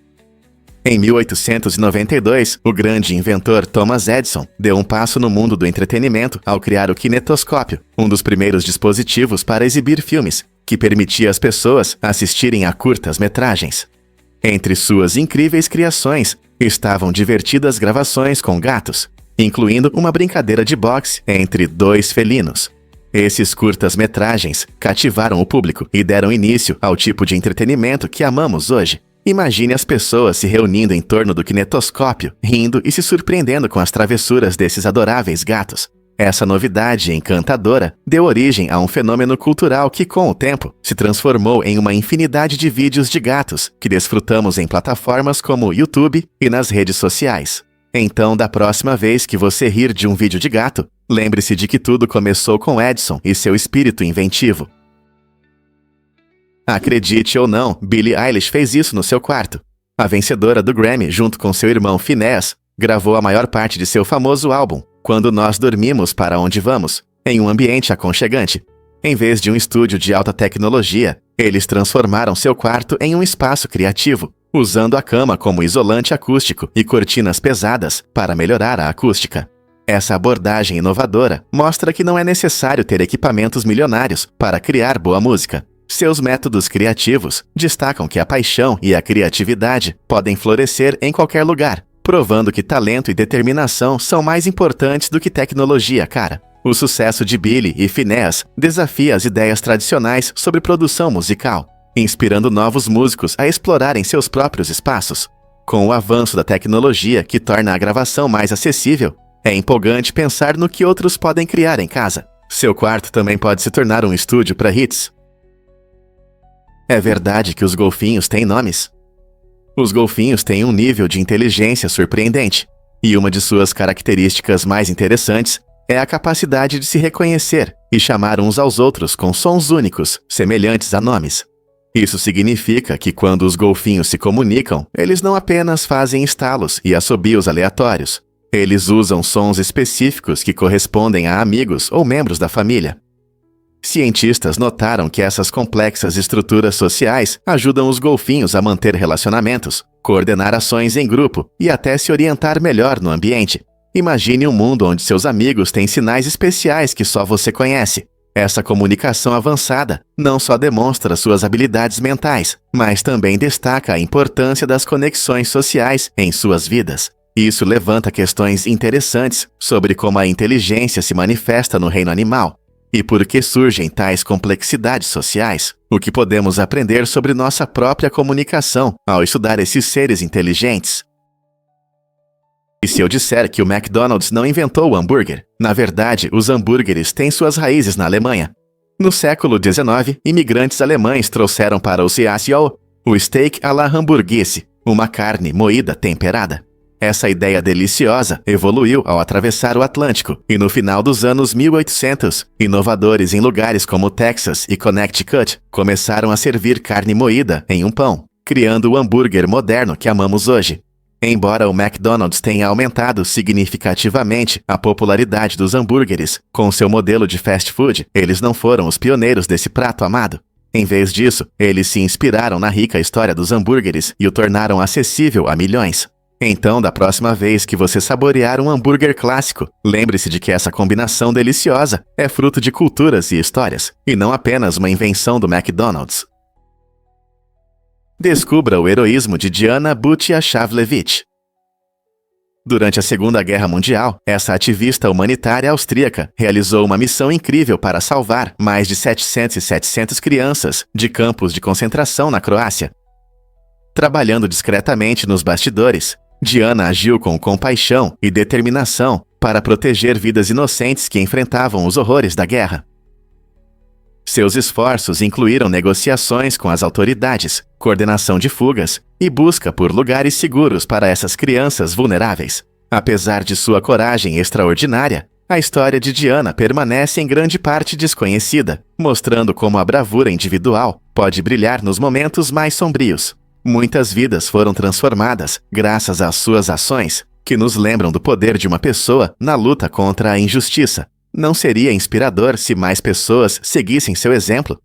Em 1892, o grande inventor Thomas Edison deu um passo no mundo do entretenimento ao criar o kinetoscópio, um dos primeiros dispositivos para exibir filmes, que permitia às pessoas assistirem a curtas-metragens. Entre suas incríveis criações estavam divertidas gravações com gatos, incluindo uma brincadeira de boxe entre dois felinos. Esses curtas-metragens cativaram o público e deram início ao tipo de entretenimento que amamos hoje. Imagine as pessoas se reunindo em torno do kinetoscópio, rindo e se surpreendendo com as travessuras desses adoráveis gatos. Essa novidade encantadora deu origem a um fenômeno cultural que, com o tempo, se transformou em uma infinidade de vídeos de gatos que desfrutamos em plataformas como o YouTube e nas redes sociais. Então, da próxima vez que você rir de um vídeo de gato, lembre-se de que tudo começou com Edison e seu espírito inventivo. Acredite ou não, Billie Eilish fez isso no seu quarto. A vencedora do Grammy, junto com seu irmão Phineas, gravou a maior parte de seu famoso álbum, Quando Nós Dormimos Para Onde Vamos, em um ambiente aconchegante. Em vez de um estúdio de alta tecnologia, eles transformaram seu quarto em um espaço criativo, usando a cama como isolante acústico e cortinas pesadas para melhorar a acústica. Essa abordagem inovadora mostra que não é necessário ter equipamentos milionários para criar boa música. Seus métodos criativos destacam que a paixão e a criatividade podem florescer em qualquer lugar, provando que talento e determinação são mais importantes do que tecnologia cara. O sucesso de Billie e Phineas desafia as ideias tradicionais sobre produção musical, inspirando novos músicos a explorarem seus próprios espaços. Com o avanço da tecnologia que torna a gravação mais acessível, é empolgante pensar no que outros podem criar em casa. Seu quarto também pode se tornar um estúdio para hits. É verdade que os golfinhos têm nomes? Os golfinhos têm um nível de inteligência surpreendente, e uma de suas características mais interessantes é a capacidade de se reconhecer e chamar uns aos outros com sons únicos, semelhantes a nomes. Isso significa que quando os golfinhos se comunicam, eles não apenas fazem estalos e assobios aleatórios. Eles usam sons específicos que correspondem a amigos ou membros da família. Cientistas notaram que essas complexas estruturas sociais ajudam os golfinhos a manter relacionamentos, coordenar ações em grupo e até se orientar melhor no ambiente. Imagine um mundo onde seus amigos têm sinais especiais que só você conhece. Essa comunicação avançada não só demonstra suas habilidades mentais, mas também destaca a importância das conexões sociais em suas vidas. Isso levanta questões interessantes sobre como a inteligência se manifesta no reino animal. E por que surgem tais complexidades sociais? O que podemos aprender sobre nossa própria comunicação ao estudar esses seres inteligentes? E se eu disser que o McDonald's não inventou o hambúrguer? Na verdade, os hambúrgueres têm suas raízes na Alemanha. No século XIX, imigrantes alemães trouxeram para o Ciasio o steak à la hamburguese, uma carne moída temperada. Essa ideia deliciosa evoluiu ao atravessar o Atlântico e no final dos anos 1800, inovadores em lugares como Texas e Connecticut começaram a servir carne moída em um pão, criando o hambúrguer moderno que amamos hoje. Embora o McDonald's tenha aumentado significativamente a popularidade dos hambúrgueres com seu modelo de fast food, eles não foram os pioneiros desse prato amado. Em vez disso, eles se inspiraram na rica história dos hambúrgueres e o tornaram acessível a milhões. Então, da próxima vez que você saborear um hambúrguer clássico, lembre-se de que essa combinação deliciosa é fruto de culturas e histórias, e não apenas uma invenção do McDonald's. Descubra o heroísmo de Diana Butiashvili. Durante a Segunda Guerra Mundial, essa ativista humanitária austríaca realizou uma missão incrível para salvar mais de 700 crianças de campos de concentração na Croácia. Trabalhando discretamente nos bastidores, Diana agiu com compaixão e determinação para proteger vidas inocentes que enfrentavam os horrores da guerra. Seus esforços incluíram negociações com as autoridades, coordenação de fugas e busca por lugares seguros para essas crianças vulneráveis. Apesar de sua coragem extraordinária, a história de Diana permanece em grande parte desconhecida, mostrando como a bravura individual pode brilhar nos momentos mais sombrios. Muitas vidas foram transformadas graças às suas ações, que nos lembram do poder de uma pessoa na luta contra a injustiça. Não seria inspirador se mais pessoas seguissem seu exemplo?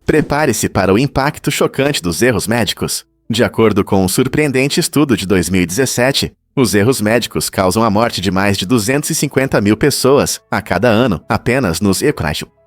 Prepare-se para o impacto chocante dos erros médicos. De acordo com um surpreendente estudo de 2017, os erros médicos causam a morte de mais de 250 mil pessoas a cada ano apenas nos Estados Unidos.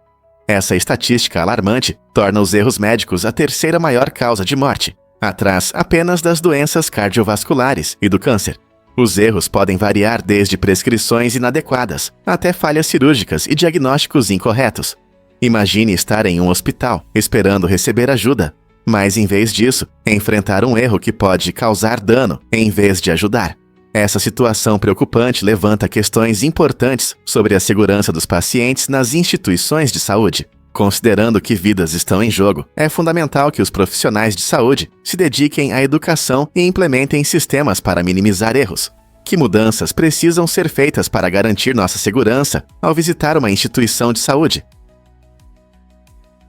Essa estatística alarmante torna os erros médicos a terceira maior causa de morte, atrás apenas das doenças cardiovasculares e do câncer. Os erros podem variar desde prescrições inadequadas até falhas cirúrgicas e diagnósticos incorretos. Imagine estar em um hospital esperando receber ajuda, mas em vez disso, enfrentar um erro que pode causar dano em vez de ajudar. Essa situação preocupante levanta questões importantes sobre a segurança dos pacientes nas instituições de saúde. Considerando que vidas estão em jogo, é fundamental que os profissionais de saúde se dediquem à educação e implementem sistemas para minimizar erros. Que mudanças precisam ser feitas para garantir nossa segurança ao visitar uma instituição de saúde?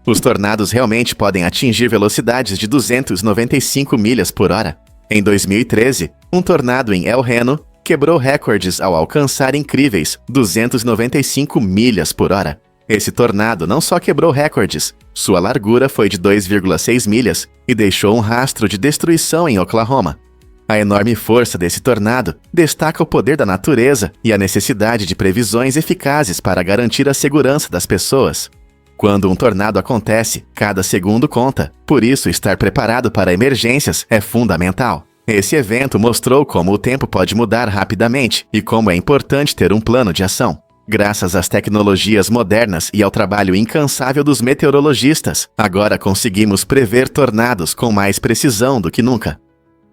Os tornados realmente podem atingir velocidades de 295 milhas por hora. Em 2013, um tornado em El Reno quebrou recordes ao alcançar incríveis 295 milhas por hora. Esse tornado não só quebrou recordes, sua largura foi de 2,6 milhas e deixou um rastro de destruição em Oklahoma. A enorme força desse tornado destaca o poder da natureza e a necessidade de previsões eficazes para garantir a segurança das pessoas. Quando um tornado acontece, cada segundo conta, por isso estar preparado para emergências é fundamental. Esse evento mostrou como o tempo pode mudar rapidamente e como é importante ter um plano de ação. Graças às tecnologias modernas e ao trabalho incansável dos meteorologistas, agora conseguimos prever tornados com mais precisão do que nunca.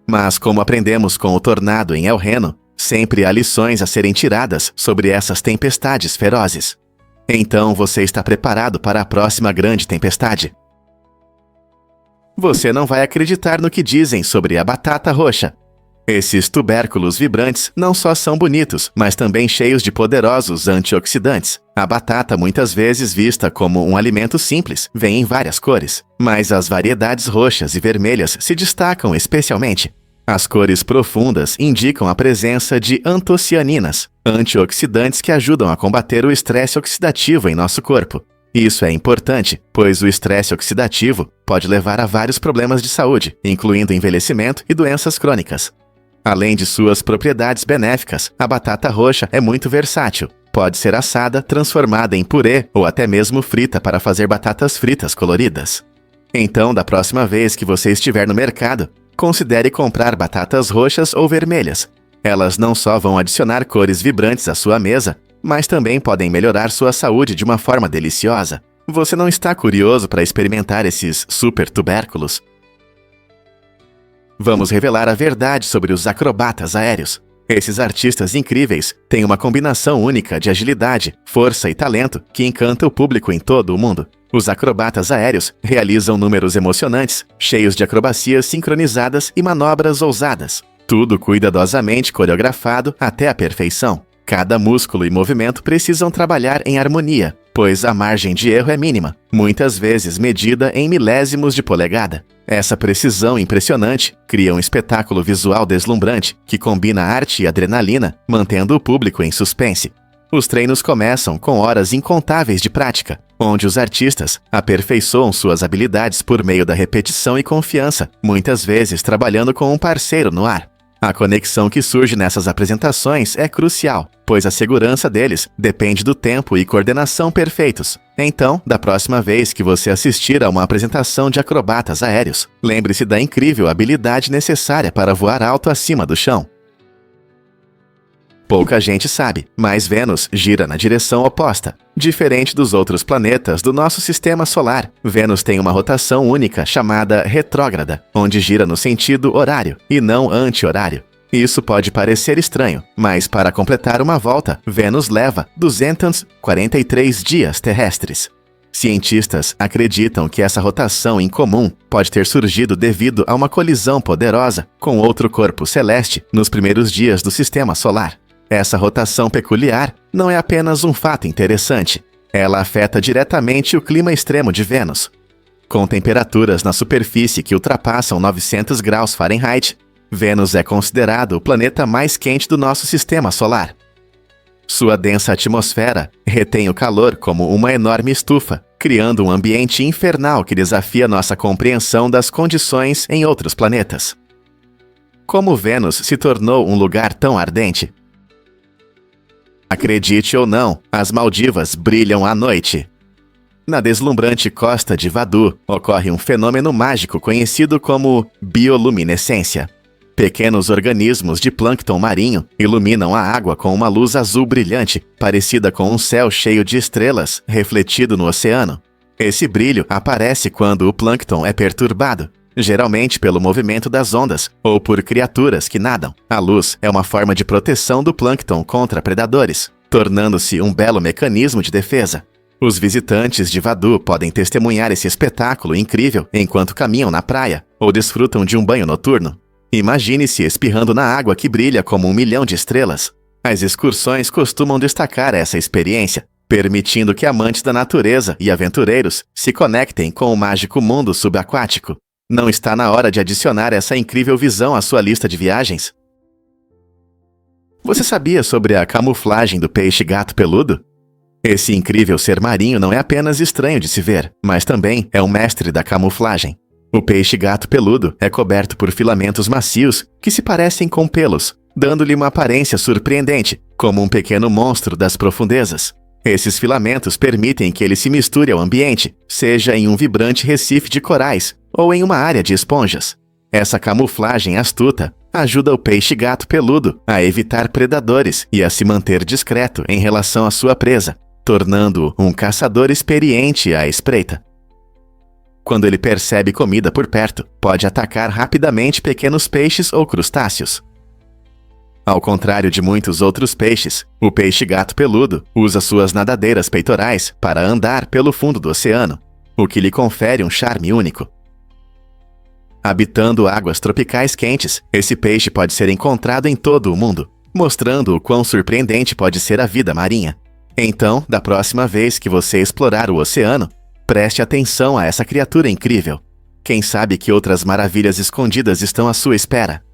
Mas como aprendemos com o tornado em El Reno, sempre há lições a serem tiradas sobre essas tempestades ferozes. Então você está preparado para a próxima grande tempestade? Você não vai acreditar no que dizem sobre a batata roxa. Esses tubérculos vibrantes não só são bonitos, mas também cheios de poderosos antioxidantes. A batata, muitas vezes vista como um alimento simples, vem em várias cores, mas as variedades roxas e vermelhas se destacam especialmente. As cores profundas indicam a presença de antocianinas, antioxidantes que ajudam a combater o estresse oxidativo em nosso corpo. Isso é importante, pois o estresse oxidativo pode levar a vários problemas de saúde, incluindo envelhecimento e doenças crônicas. Além de suas propriedades benéficas, a batata roxa é muito versátil. Pode ser assada, transformada em purê ou até mesmo frita para fazer batatas fritas coloridas. Então, da próxima vez que você estiver no mercado, considere comprar batatas roxas ou vermelhas. Elas não só vão adicionar cores vibrantes à sua mesa, mas também podem melhorar sua saúde de uma forma deliciosa. Você não está curioso para experimentar esses super tubérculos? Vamos revelar a verdade sobre os acrobatas aéreos. Esses artistas incríveis têm uma combinação única de agilidade, força e talento que encanta o público em todo o mundo. Os acrobatas aéreos realizam números emocionantes, cheios de acrobacias sincronizadas e manobras ousadas. Tudo cuidadosamente coreografado até a perfeição. Cada músculo e movimento precisam trabalhar em harmonia, pois a margem de erro é mínima, muitas vezes medida em milésimos de polegada. Essa precisão impressionante cria um espetáculo visual deslumbrante que combina arte e adrenalina, mantendo o público em suspense. Os treinos começam com horas incontáveis de prática, onde os artistas aperfeiçoam suas habilidades por meio da repetição e confiança, muitas vezes trabalhando com um parceiro no ar. A conexão que surge nessas apresentações é crucial, pois a segurança deles depende do tempo e coordenação perfeitos. Então, da próxima vez que você assistir a uma apresentação de acrobatas aéreos, lembre-se da incrível habilidade necessária para voar alto acima do chão. Pouca gente sabe, mas Vênus gira na direção oposta. Diferente dos outros planetas do nosso sistema solar, Vênus tem uma rotação única chamada retrógrada, onde gira no sentido horário e não anti-horário. Isso pode parecer estranho, mas para completar uma volta, Vênus leva 243 dias terrestres. Cientistas acreditam que essa rotação incomum pode ter surgido devido a uma colisão poderosa com outro corpo celeste nos primeiros dias do sistema solar. Essa rotação peculiar não é apenas um fato interessante. Ela afeta diretamente o clima extremo de Vênus. Com temperaturas na superfície que ultrapassam 900 graus Fahrenheit, Vênus é considerado o planeta mais quente do nosso sistema solar. Sua densa atmosfera retém o calor como uma enorme estufa, criando um ambiente infernal que desafia nossa compreensão das condições em outros planetas. Como Vênus se tornou um lugar tão ardente? Acredite ou não, as Maldivas brilham à noite. Na deslumbrante costa de Vadu, ocorre um fenômeno mágico conhecido como bioluminescência. Pequenos organismos de plâncton marinho iluminam a água com uma luz azul brilhante, parecida com um céu cheio de estrelas refletido no oceano. Esse brilho aparece quando o plâncton é perturbado, geralmente pelo movimento das ondas ou por criaturas que nadam. A luz é uma forma de proteção do plâncton contra predadores, tornando-se um belo mecanismo de defesa. Os visitantes de Vadu podem testemunhar esse espetáculo incrível enquanto caminham na praia ou desfrutam de um banho noturno. Imagine-se espirrando na água que brilha como 1 milhão de estrelas. As excursões costumam destacar essa experiência, permitindo que amantes da natureza e aventureiros se conectem com o mágico mundo subaquático. Não está na hora de adicionar essa incrível visão à sua lista de viagens? Você sabia sobre a camuflagem do peixe-gato peludo? Esse incrível ser marinho não é apenas estranho de se ver, mas também é um mestre da camuflagem. O peixe-gato peludo é coberto por filamentos macios que se parecem com pelos, dando-lhe uma aparência surpreendente, como um pequeno monstro das profundezas. Esses filamentos permitem que ele se misture ao ambiente, seja em um vibrante recife de corais ou em uma área de esponjas. Essa camuflagem astuta ajuda o peixe-gato peludo a evitar predadores e a se manter discreto em relação à sua presa, tornando-o um caçador experiente à espreita. Quando ele percebe comida por perto, pode atacar rapidamente pequenos peixes ou crustáceos. Ao contrário de muitos outros peixes, o peixe-gato peludo usa suas nadadeiras peitorais para andar pelo fundo do oceano, o que lhe confere um charme único. Habitando águas tropicais quentes, esse peixe pode ser encontrado em todo o mundo, mostrando o quão surpreendente pode ser a vida marinha. Então, da próxima vez que você explorar o oceano, preste atenção a essa criatura incrível. Quem sabe que outras maravilhas escondidas estão à sua espera?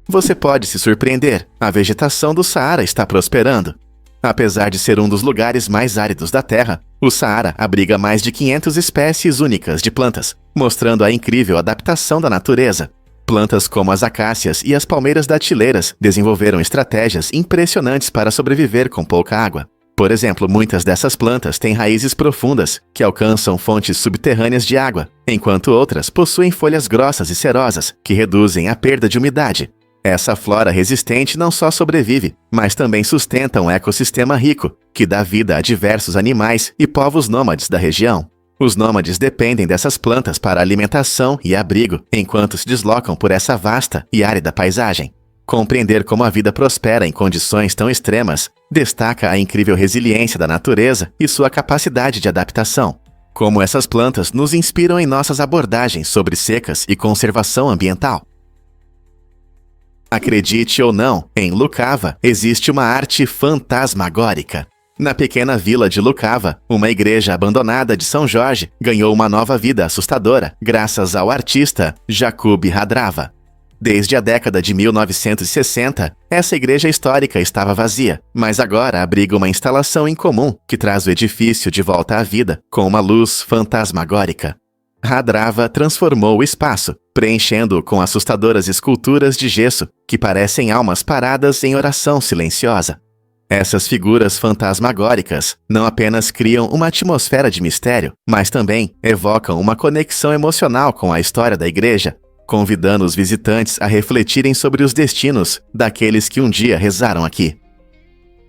Você pode se surpreender, a vegetação do Saara está prosperando. Apesar de ser um dos lugares mais áridos da Terra, o Saara abriga mais de 500 espécies únicas de plantas, mostrando a incrível adaptação da natureza. Plantas como as acácias e as palmeiras datileiras desenvolveram estratégias impressionantes para sobreviver com pouca água. Por exemplo, muitas dessas plantas têm raízes profundas que alcançam fontes subterrâneas de água, enquanto outras possuem folhas grossas e cerosas que reduzem a perda de umidade. Essa flora resistente não só sobrevive, mas também sustenta um ecossistema rico, que dá vida a diversos animais e povos nômades da região. Os nômades dependem dessas plantas para alimentação e abrigo, enquanto se deslocam por essa vasta e árida paisagem. Compreender como a vida prospera em condições tão extremas destaca a incrível resiliência da natureza e sua capacidade de adaptação. Como essas plantas nos inspiram em nossas abordagens sobre secas e conservação ambiental. Acredite ou não, em Lukava existe uma arte fantasmagórica. Na pequena vila de Lukava, uma igreja abandonada de São Jorge ganhou uma nova vida assustadora graças ao artista Jakub Hadrava. Desde a década de 1960, essa igreja histórica estava vazia, mas agora abriga uma instalação incomum que traz o edifício de volta à vida com uma luz fantasmagórica. Hadrava transformou o espaço, preenchendo-o com assustadoras esculturas de gesso que parecem almas paradas em oração silenciosa. Essas figuras fantasmagóricas não apenas criam uma atmosfera de mistério, mas também evocam uma conexão emocional com a história da igreja, convidando os visitantes a refletirem sobre os destinos daqueles que um dia rezaram aqui.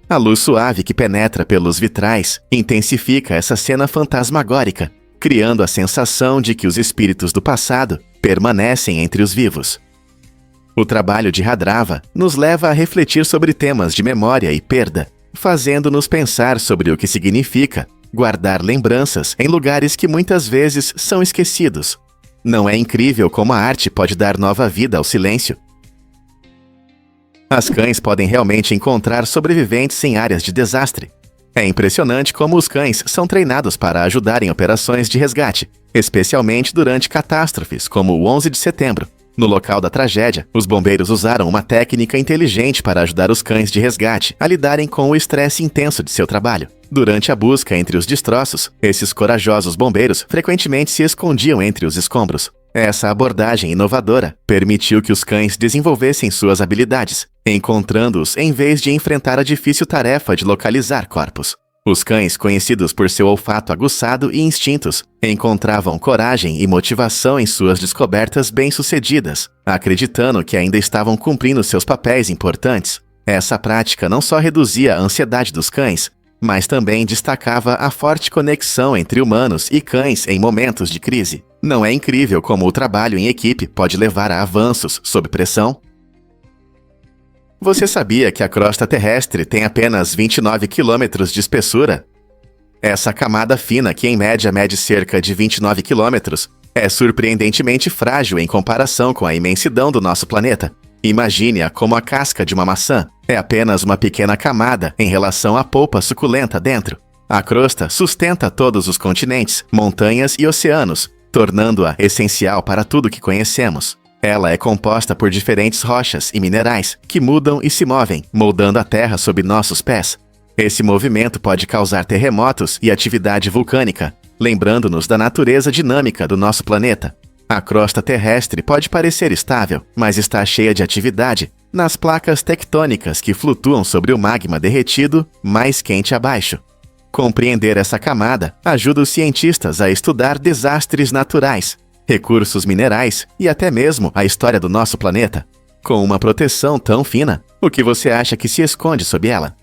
A luz suave que penetra pelos vitrais intensifica essa cena fantasmagórica, criando a sensação de que os espíritos do passado permanecem entre os vivos. O trabalho de Hadrava nos leva a refletir sobre temas de memória e perda, fazendo-nos pensar sobre o que significa guardar lembranças em lugares que muitas vezes são esquecidos. Não é incrível como a arte pode dar nova vida ao silêncio? As cães podem realmente encontrar sobreviventes em áreas de desastre. É impressionante como os cães são treinados para ajudar em operações de resgate, especialmente durante catástrofes como o 11 de setembro. No local da tragédia, os bombeiros usaram uma técnica inteligente para ajudar os cães de resgate a lidarem com o estresse intenso de seu trabalho. Durante a busca entre os destroços, esses corajosos bombeiros frequentemente se escondiam entre os escombros. Essa abordagem inovadora permitiu que os cães desenvolvessem suas habilidades, encontrando-os em vez de enfrentar a difícil tarefa de localizar corpos. Os cães, conhecidos por seu olfato aguçado e instintos, encontravam coragem e motivação em suas descobertas bem-sucedidas, acreditando que ainda estavam cumprindo seus papéis importantes. Essa prática não só reduzia a ansiedade dos cães, mas também destacava a forte conexão entre humanos e cães em momentos de crise. Não é incrível como o trabalho em equipe pode levar a avanços sob pressão? Você sabia que a crosta terrestre tem apenas 29 quilômetros de espessura? Essa camada fina, que em média mede cerca de 29 quilômetros, é surpreendentemente frágil em comparação com a imensidão do nosso planeta. Imagine-a como a casca de uma maçã. É apenas uma pequena camada em relação à polpa suculenta dentro. A crosta sustenta todos os continentes, montanhas e oceanos, tornando-a essencial para tudo que conhecemos. Ela é composta por diferentes rochas e minerais que mudam e se movem, moldando a Terra sob nossos pés. Esse movimento pode causar terremotos e atividade vulcânica, lembrando-nos da natureza dinâmica do nosso planeta. A crosta terrestre pode parecer estável, mas está cheia de atividade nas placas tectônicas que flutuam sobre o magma derretido mais quente abaixo. Compreender essa camada ajuda os cientistas a estudar desastres naturais, recursos minerais e até mesmo a história do nosso planeta. Com uma proteção tão fina, o que você acha que se esconde sob ela?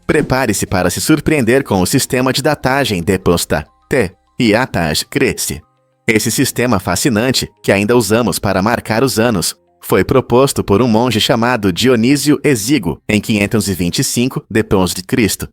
Prepare-se para se surpreender com o sistema de datagem de Posta T e Ataj Cresce. Esse sistema fascinante, que ainda usamos para marcar os anos, foi proposto por um monge chamado Dionísio Exíguo em 525 d.C.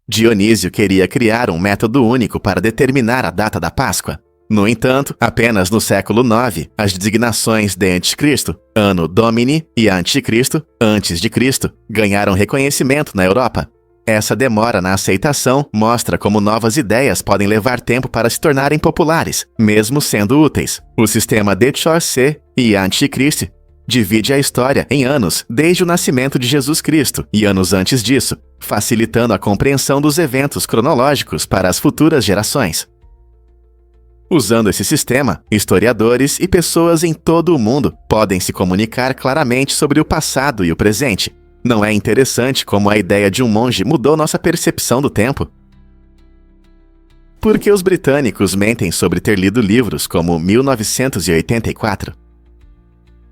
Dionísio queria criar um método único para determinar a data da Páscoa. No entanto, apenas no século IX, as designações de Anticristo, Anno Domini, e Anticristo, antes de Cristo, ganharam reconhecimento na Europa. Essa demora na aceitação mostra como novas ideias podem levar tempo para se tornarem populares, mesmo sendo úteis. O sistema de Chaucer e Anticristo divide a história em anos desde o nascimento de Jesus Cristo e anos antes disso, facilitando a compreensão dos eventos cronológicos para as futuras gerações. Usando esse sistema, historiadores e pessoas em todo o mundo podem se comunicar claramente sobre o passado e o presente. Não é interessante como a ideia de um monge mudou nossa percepção do tempo? Por que os britânicos mentem sobre ter lido livros como 1984?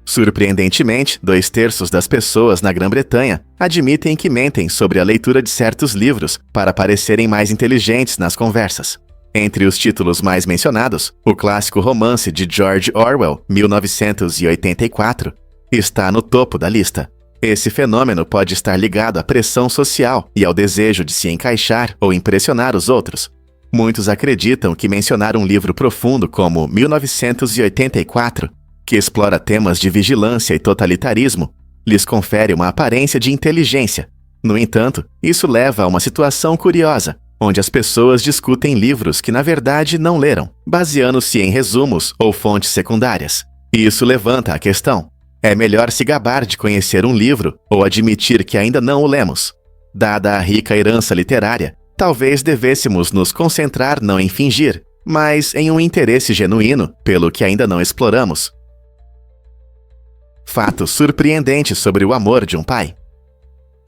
Surpreendentemente, 2/3 das pessoas na Grã-Bretanha admitem que mentem sobre a leitura de certos livros para parecerem mais inteligentes nas conversas. Entre os títulos mais mencionados, o clássico romance de George Orwell, 1984, está no topo da lista. Esse fenômeno pode estar ligado à pressão social e ao desejo de se encaixar ou impressionar os outros. Muitos acreditam que mencionar um livro profundo como 1984, que explora temas de vigilância e totalitarismo, lhes confere uma aparência de inteligência. No entanto, isso leva a uma situação curiosa, onde as pessoas discutem livros que na verdade não leram, baseando-se em resumos ou fontes secundárias. Isso levanta a questão: é melhor se gabar de conhecer um livro ou admitir que ainda não o lemos? Dada a rica herança literária, talvez devêssemos nos concentrar não em fingir, mas em um interesse genuíno pelo que ainda não exploramos. Fato surpreendente sobre o amor de um pai.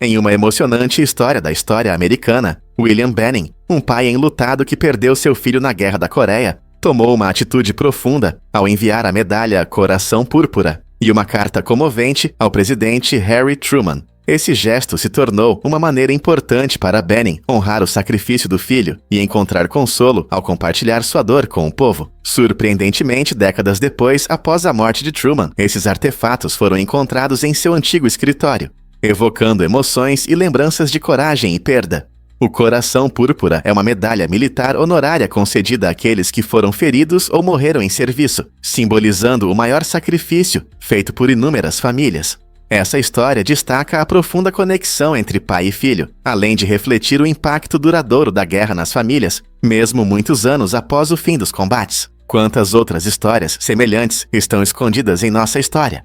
Em uma emocionante história da história americana, William Benning, um pai enlutado que perdeu seu filho na Guerra da Coreia, tomou uma atitude profunda ao enviar a medalha Coração Púrpura e uma carta comovente ao presidente Harry Truman. Esse gesto se tornou uma maneira importante para Benning honrar o sacrifício do filho e encontrar consolo ao compartilhar sua dor com o povo. Surpreendentemente, décadas depois, após a morte de Truman, esses artefatos foram encontrados em seu antigo escritório, evocando emoções e lembranças de coragem e perda. O Coração Púrpura é uma medalha militar honorária concedida àqueles que foram feridos ou morreram em serviço, simbolizando o maior sacrifício feito por inúmeras famílias. Essa história destaca a profunda conexão entre pai e filho, além de refletir o impacto duradouro da guerra nas famílias, mesmo muitos anos após o fim dos combates. Quantas outras histórias semelhantes estão escondidas em nossa história?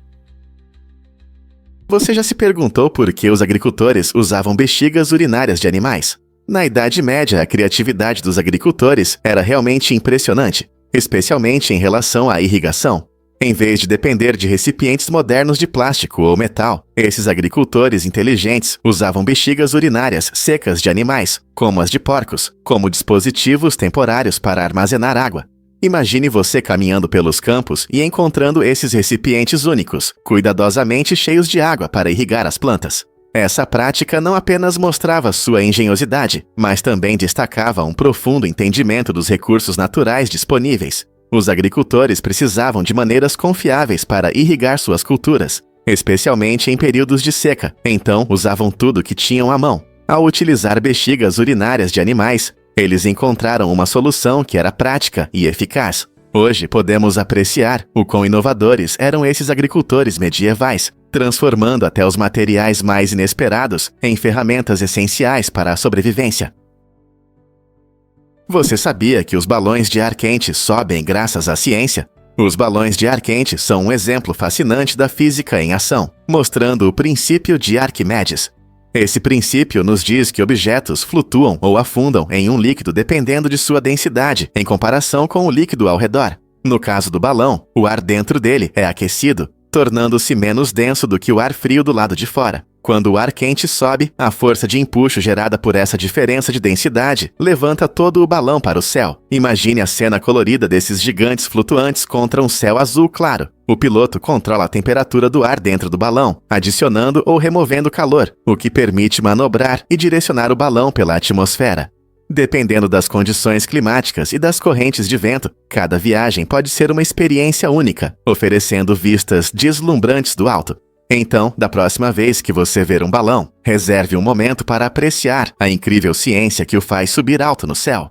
Você já se perguntou por que os agricultores usavam bexigas urinárias de animais? Na Idade Média, a criatividade dos agricultores era realmente impressionante, especialmente em relação à irrigação. Em vez de depender de recipientes modernos de plástico ou metal, esses agricultores inteligentes usavam bexigas urinárias secas de animais, como as de porcos, como dispositivos temporários para armazenar água. Imagine você caminhando pelos campos e encontrando esses recipientes únicos, cuidadosamente cheios de água para irrigar as plantas. Essa prática não apenas mostrava sua engenhosidade, mas também destacava um profundo entendimento dos recursos naturais disponíveis. Os agricultores precisavam de maneiras confiáveis para irrigar suas culturas, especialmente em períodos de seca, então usavam tudo que tinham à mão. Ao utilizar bexigas urinárias de animais, eles encontraram uma solução que era prática e eficaz. Hoje podemos apreciar o quão inovadores eram esses agricultores medievais, transformando até os materiais mais inesperados em ferramentas essenciais para a sobrevivência. Você sabia que os balões de ar quente sobem graças à ciência? Os balões de ar quente são um exemplo fascinante da física em ação, mostrando o princípio de Arquimedes. Esse princípio nos diz que objetos flutuam ou afundam em um líquido dependendo de sua densidade em comparação com o líquido ao redor. No caso do balão, o ar dentro dele é aquecido, tornando-se menos denso do que o ar frio do lado de fora. Quando o ar quente sobe, a força de empuxo gerada por essa diferença de densidade levanta todo o balão para o céu. Imagine a cena colorida desses gigantes flutuantes contra um céu azul claro. O piloto controla a temperatura do ar dentro do balão, adicionando ou removendo calor, o que permite manobrar e direcionar o balão pela atmosfera. Dependendo das condições climáticas e das correntes de vento, cada viagem pode ser uma experiência única, oferecendo vistas deslumbrantes do alto. Então, da próxima vez que você ver um balão, reserve um momento para apreciar a incrível ciência que o faz subir alto no céu.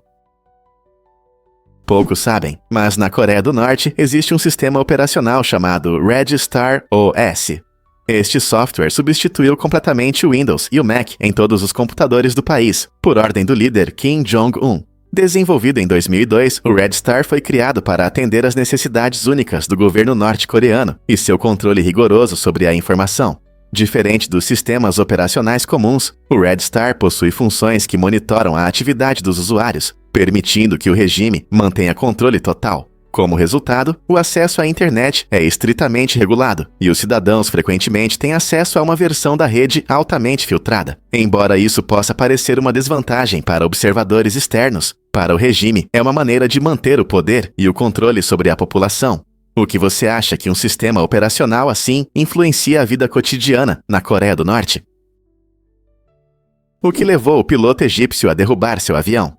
Poucos sabem, mas na Coreia do Norte existe um sistema operacional chamado Red Star OS. Este software substituiu completamente o Windows e o Mac em todos os computadores do país, por ordem do líder Kim Jong-un. Desenvolvido em 2002, o Red Star foi criado para atender às necessidades únicas do governo norte-coreano e seu controle rigoroso sobre a informação. Diferente dos sistemas operacionais comuns, o Red Star possui funções que monitoram a atividade dos usuários, permitindo que o regime mantenha controle total. Como resultado, o acesso à internet é estritamente regulado e os cidadãos frequentemente têm acesso a uma versão da rede altamente filtrada. Embora isso possa parecer uma desvantagem para observadores externos, para o regime é uma maneira de manter o poder e o controle sobre a população. O que você acha que um sistema operacional assim influencia a vida cotidiana na Coreia do Norte? O que levou o piloto egípcio a derrubar seu avião?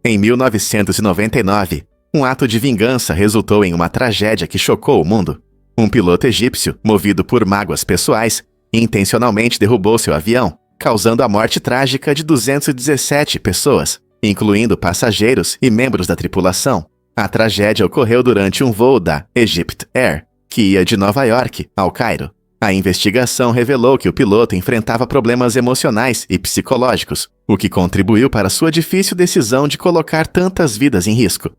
Em 1999, um ato de vingança resultou em uma tragédia que chocou o mundo. Um piloto egípcio, movido por mágoas pessoais, intencionalmente derrubou seu avião, causando a morte trágica de 217 pessoas, incluindo passageiros e membros da tripulação. A tragédia ocorreu durante um voo da Egypt Air, que ia de Nova York ao Cairo. A investigação revelou que o piloto enfrentava problemas emocionais e psicológicos, o que contribuiu para sua difícil decisão de colocar tantas vidas em risco.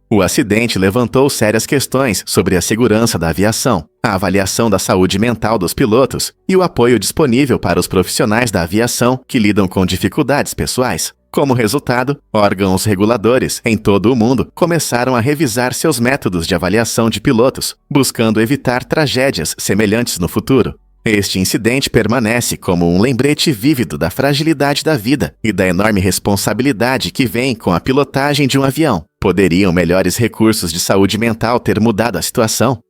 O acidente levantou sérias questões sobre a segurança da aviação, a avaliação da saúde mental dos pilotos e o apoio disponível para os profissionais da aviação que lidam com dificuldades pessoais. Como resultado, órgãos reguladores em todo o mundo começaram a revisar seus métodos de avaliação de pilotos, buscando evitar tragédias semelhantes no futuro. Este incidente permanece como um lembrete vívido da fragilidade da vida e da enorme responsabilidade que vem com a pilotagem de um avião. Poderiam melhores recursos de saúde mental ter mudado a situação?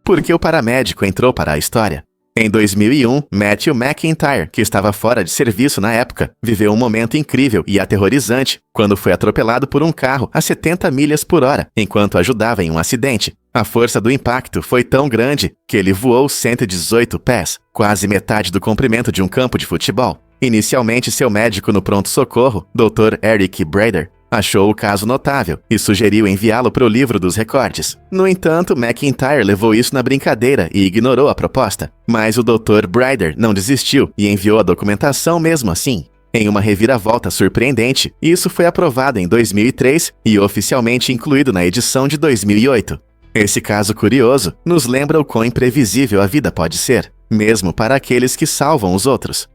Por que o paramédico entrou para a história? Em 2001, Matthew McIntyre, que estava fora de serviço na época, viveu um momento incrível e aterrorizante quando foi atropelado por um carro a 70 milhas por hora, enquanto ajudava em um acidente. A força do impacto foi tão grande que ele voou 118 pés, quase metade do comprimento de um campo de futebol. Inicialmente, seu médico no pronto-socorro, Dr. Eric Brader, achou o caso notável e sugeriu enviá-lo para o livro dos recordes. No entanto, McIntyre levou isso na brincadeira e ignorou a proposta. Mas o Dr. Brader não desistiu e enviou a documentação mesmo assim. Em uma reviravolta surpreendente, isso foi aprovado em 2003 e oficialmente incluído na edição de 2008. Esse caso curioso nos lembra o quão imprevisível a vida pode ser, mesmo para aqueles que salvam os outros.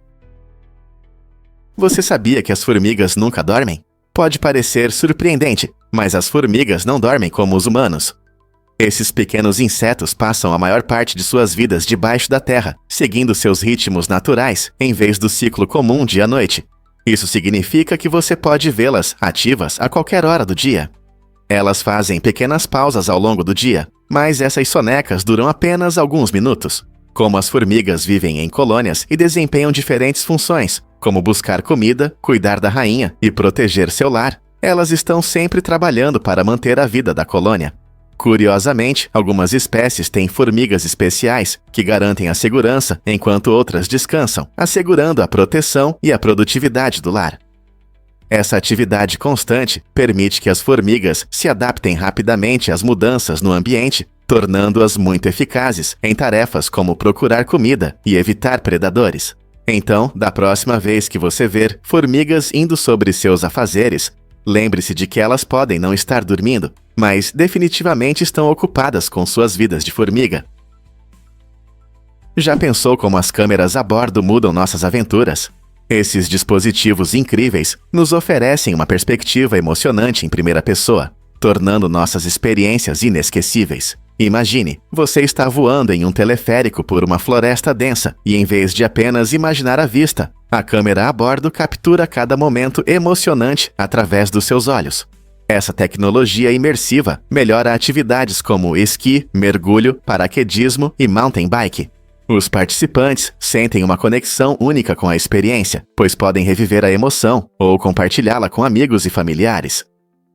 Você sabia que as formigas nunca dormem? Pode parecer surpreendente, mas as formigas não dormem como os humanos. Esses pequenos insetos passam a maior parte de suas vidas debaixo da terra, seguindo seus ritmos naturais, em vez do ciclo comum dia-noite. Isso significa que você pode vê-las ativas a qualquer hora do dia. Elas fazem pequenas pausas ao longo do dia, mas essas sonecas duram apenas alguns minutos. Como as formigas vivem em colônias e desempenham diferentes funções, como buscar comida, cuidar da rainha e proteger seu lar, elas estão sempre trabalhando para manter a vida da colônia. Curiosamente, algumas espécies têm formigas especiais que garantem a segurança enquanto outras descansam, assegurando a proteção e a produtividade do lar. Essa atividade constante permite que as formigas se adaptem rapidamente às mudanças no ambiente, tornando-as muito eficazes em tarefas como procurar comida e evitar predadores. Então, da próxima vez que você ver formigas indo sobre seus afazeres, lembre-se de que elas podem não estar dormindo, mas definitivamente estão ocupadas com suas vidas de formiga. Já pensou como as câmeras a bordo mudam nossas aventuras? Esses dispositivos incríveis nos oferecem uma perspectiva emocionante em primeira pessoa, tornando nossas experiências inesquecíveis. Imagine, você está voando em um teleférico por uma floresta densa e, em vez de apenas imaginar a vista, a câmera a bordo captura cada momento emocionante através dos seus olhos. Essa tecnologia imersiva melhora atividades como esqui, mergulho, paraquedismo e mountain bike. Os participantes sentem uma conexão única com a experiência, pois podem reviver a emoção ou compartilhá-la com amigos e familiares.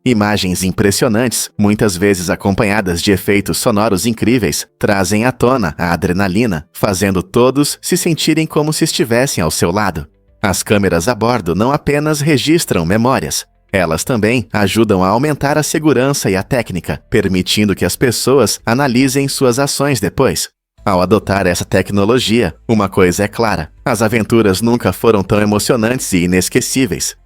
Imagens impressionantes, muitas vezes acompanhadas de efeitos sonoros incríveis, trazem à tona a adrenalina, fazendo todos se sentirem como se estivessem ao seu lado. As câmeras a bordo não apenas registram memórias, elas também ajudam a aumentar a segurança e a técnica, permitindo que as pessoas analisem suas ações depois. Ao adotar essa tecnologia, uma coisa é clara: as aventuras nunca foram tão emocionantes e inesquecíveis.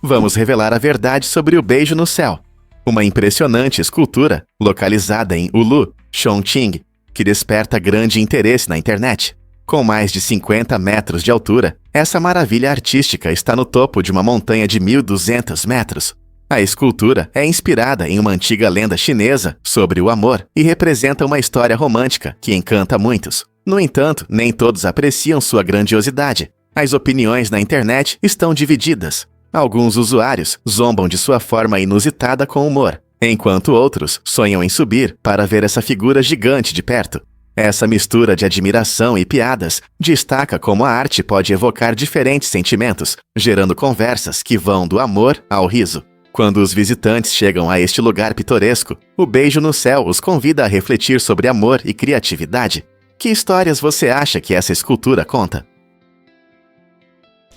Vamos revelar a verdade sobre o beijo no céu, uma impressionante escultura localizada em Ulu, Chongqing, que desperta grande interesse na internet. Com mais de 50 metros de altura, essa maravilha artística está no topo de uma montanha de 1.200 metros. A escultura é inspirada em uma antiga lenda chinesa sobre o amor e representa uma história romântica que encanta muitos. No entanto, nem todos apreciam sua grandiosidade. As opiniões na internet estão divididas. Alguns usuários zombam de sua forma inusitada com humor, enquanto outros sonham em subir para ver essa figura gigante de perto. Essa mistura de admiração e piadas destaca como a arte pode evocar diferentes sentimentos, gerando conversas que vão do amor ao riso. Quando os visitantes chegam a este lugar pitoresco, o beijo no céu os convida a refletir sobre amor e criatividade. Que histórias você acha que essa escultura conta?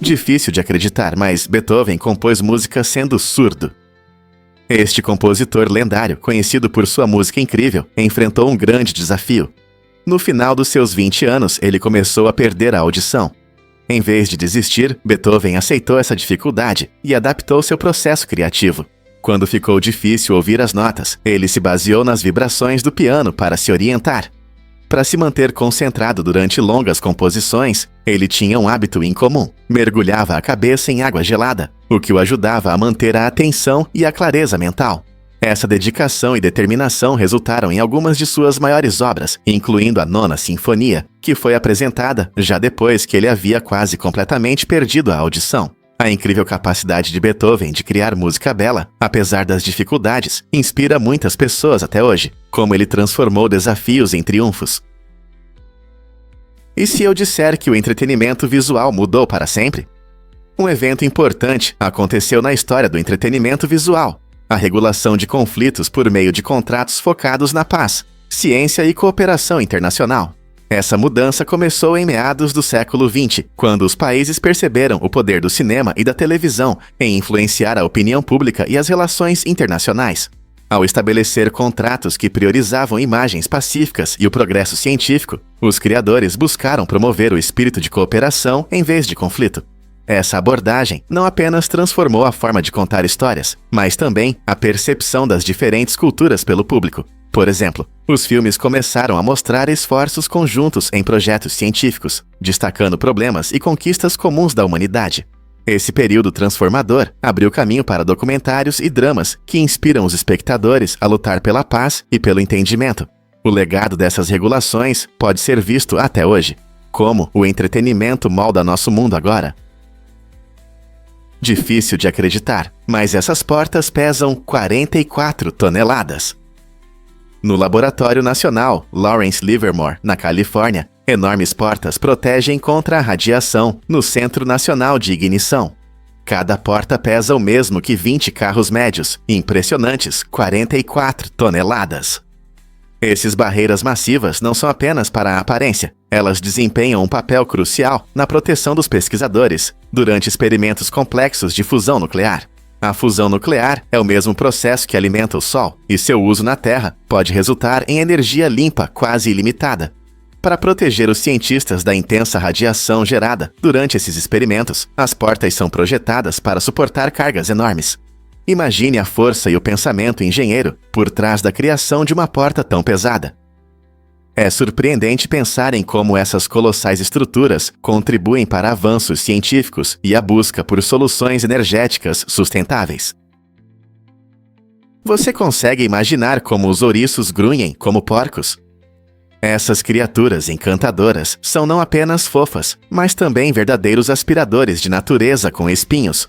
Difícil de acreditar, mas Beethoven compôs música sendo surdo. Este compositor lendário, conhecido por sua música incrível, enfrentou um grande desafio. No final dos seus 20 anos, ele começou a perder a audição. Em vez de desistir, Beethoven aceitou essa dificuldade e adaptou seu processo criativo. Quando ficou difícil ouvir as notas, ele se baseou nas vibrações do piano para se orientar. Para se manter concentrado durante longas composições, ele tinha um hábito incomum: mergulhava a cabeça em água gelada, o que o ajudava a manter a atenção e a clareza mental. Essa dedicação e determinação resultaram em algumas de suas maiores obras, incluindo a Nona Sinfonia, que foi apresentada já depois que ele havia quase completamente perdido a audição. A incrível capacidade de Beethoven de criar música bela, apesar das dificuldades, inspira muitas pessoas até hoje, como ele transformou desafios em triunfos. E se eu disser que o entretenimento visual mudou para sempre? Um evento importante aconteceu na história do entretenimento visual: a regulação de conflitos por meio de contratos focados na paz, ciência e cooperação internacional. Essa mudança começou em meados do século XX, quando os países perceberam o poder do cinema e da televisão em influenciar a opinião pública e as relações internacionais. Ao estabelecer contratos que priorizavam imagens pacíficas e o progresso científico, os criadores buscaram promover o espírito de cooperação em vez de conflito. Essa abordagem não apenas transformou a forma de contar histórias, mas também a percepção das diferentes culturas pelo público. Por exemplo, os filmes começaram a mostrar esforços conjuntos em projetos científicos, destacando problemas e conquistas comuns da humanidade. Esse período transformador abriu caminho para documentários e dramas que inspiram os espectadores a lutar pela paz e pelo entendimento. O legado dessas regulações pode ser visto até hoje. Como o entretenimento molda nosso mundo agora? Difícil de acreditar, mas essas portas pesam 44 toneladas. No Laboratório Nacional Lawrence Livermore, na Califórnia, enormes portas protegem contra a radiação no Centro Nacional de Ignição. Cada porta pesa o mesmo que 20 carros médios, impressionantes 44 toneladas. Essas barreiras massivas não são apenas para a aparência, elas desempenham um papel crucial na proteção dos pesquisadores durante experimentos complexos de fusão nuclear. A fusão nuclear é o mesmo processo que alimenta o Sol, e seu uso na Terra pode resultar em energia limpa quase ilimitada. Para proteger os cientistas da intensa radiação gerada durante esses experimentos, as portas são projetadas para suportar cargas enormes. Imagine a força e o pensamento engenheiro por trás da criação de uma porta tão pesada. É surpreendente pensar em como essas colossais estruturas contribuem para avanços científicos e a busca por soluções energéticas sustentáveis. Você consegue imaginar como os ouriços grunhem como porcos? Essas criaturas encantadoras são não apenas fofas, mas também verdadeiros aspiradores de natureza com espinhos.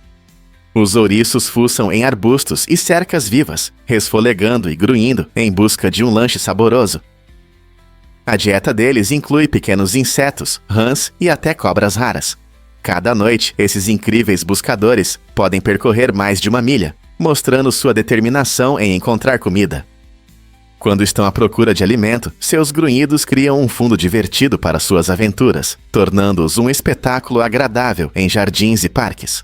Os ouriços fuçam em arbustos e cercas vivas, resfolegando e grunhindo em busca de um lanche saboroso. A dieta deles inclui pequenos insetos, rãs e até cobras raras. Cada noite, esses incríveis buscadores podem percorrer mais de 1 milha, mostrando sua determinação em encontrar comida. Quando estão à procura de alimento, seus grunhidos criam um fundo divertido para suas aventuras, tornando-os um espetáculo agradável em jardins e parques.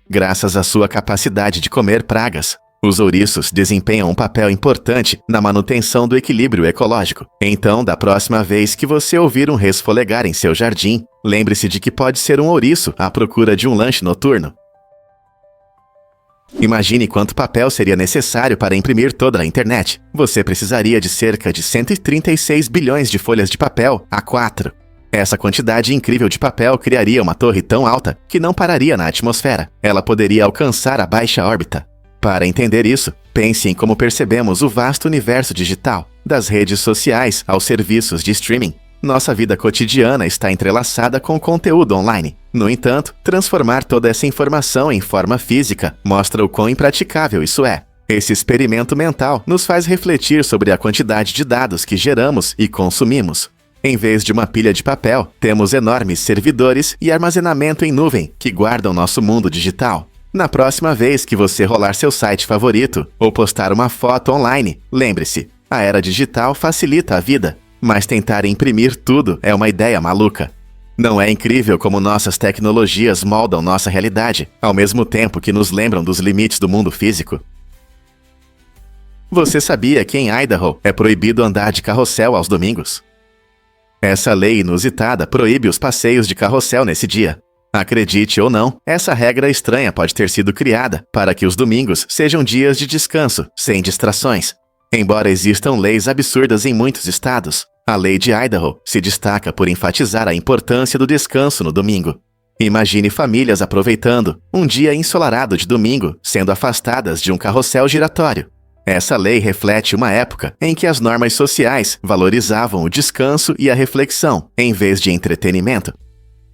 Graças à sua capacidade de comer pragas, os ouriços desempenham um papel importante na manutenção do equilíbrio ecológico. Então, da próxima vez que você ouvir um resfolegar em seu jardim, lembre-se de que pode ser um ouriço à procura de um lanche noturno. Imagine quanto papel seria necessário para imprimir toda a internet. Você precisaria de cerca de 136 bilhões de folhas de papel A4. Essa quantidade incrível de papel criaria uma torre tão alta que não pararia na atmosfera. Ela poderia alcançar a baixa órbita. Para entender isso, pense em como percebemos o vasto universo digital, das redes sociais aos serviços de streaming. Nossa vida cotidiana está entrelaçada com conteúdo online. No entanto, transformar toda essa informação em forma física mostra o quão impraticável isso é. Esse experimento mental nos faz refletir sobre a quantidade de dados que geramos e consumimos. Em vez de uma pilha de papel, temos enormes servidores e armazenamento em nuvem que guardam nosso mundo digital. Na próxima vez que você rolar seu site favorito ou postar uma foto online, lembre-se, a era digital facilita a vida, mas tentar imprimir tudo é uma ideia maluca. Não é incrível como nossas tecnologias moldam nossa realidade, ao mesmo tempo que nos lembram dos limites do mundo físico? Você sabia que em Idaho é proibido andar de carrossel aos domingos? Essa lei inusitada proíbe os passeios de carrossel nesse dia. Acredite ou não, essa regra estranha pode ter sido criada para que os domingos sejam dias de descanso, sem distrações. Embora existam leis absurdas em muitos estados, a lei de Idaho se destaca por enfatizar a importância do descanso no domingo. Imagine famílias aproveitando um dia ensolarado de domingo, sendo afastadas de um carrossel giratório. Essa lei reflete uma época em que as normas sociais valorizavam o descanso e a reflexão, em vez de entretenimento.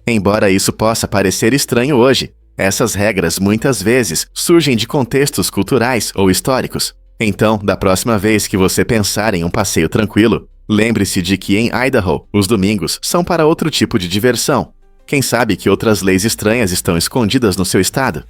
Embora isso possa parecer estranho hoje, essas regras muitas vezes surgem de contextos culturais ou históricos. Então, da próxima vez que você pensar em um passeio tranquilo, lembre-se de que em Idaho, os domingos são para outro tipo de diversão. Quem sabe que outras leis estranhas estão escondidas no seu estado?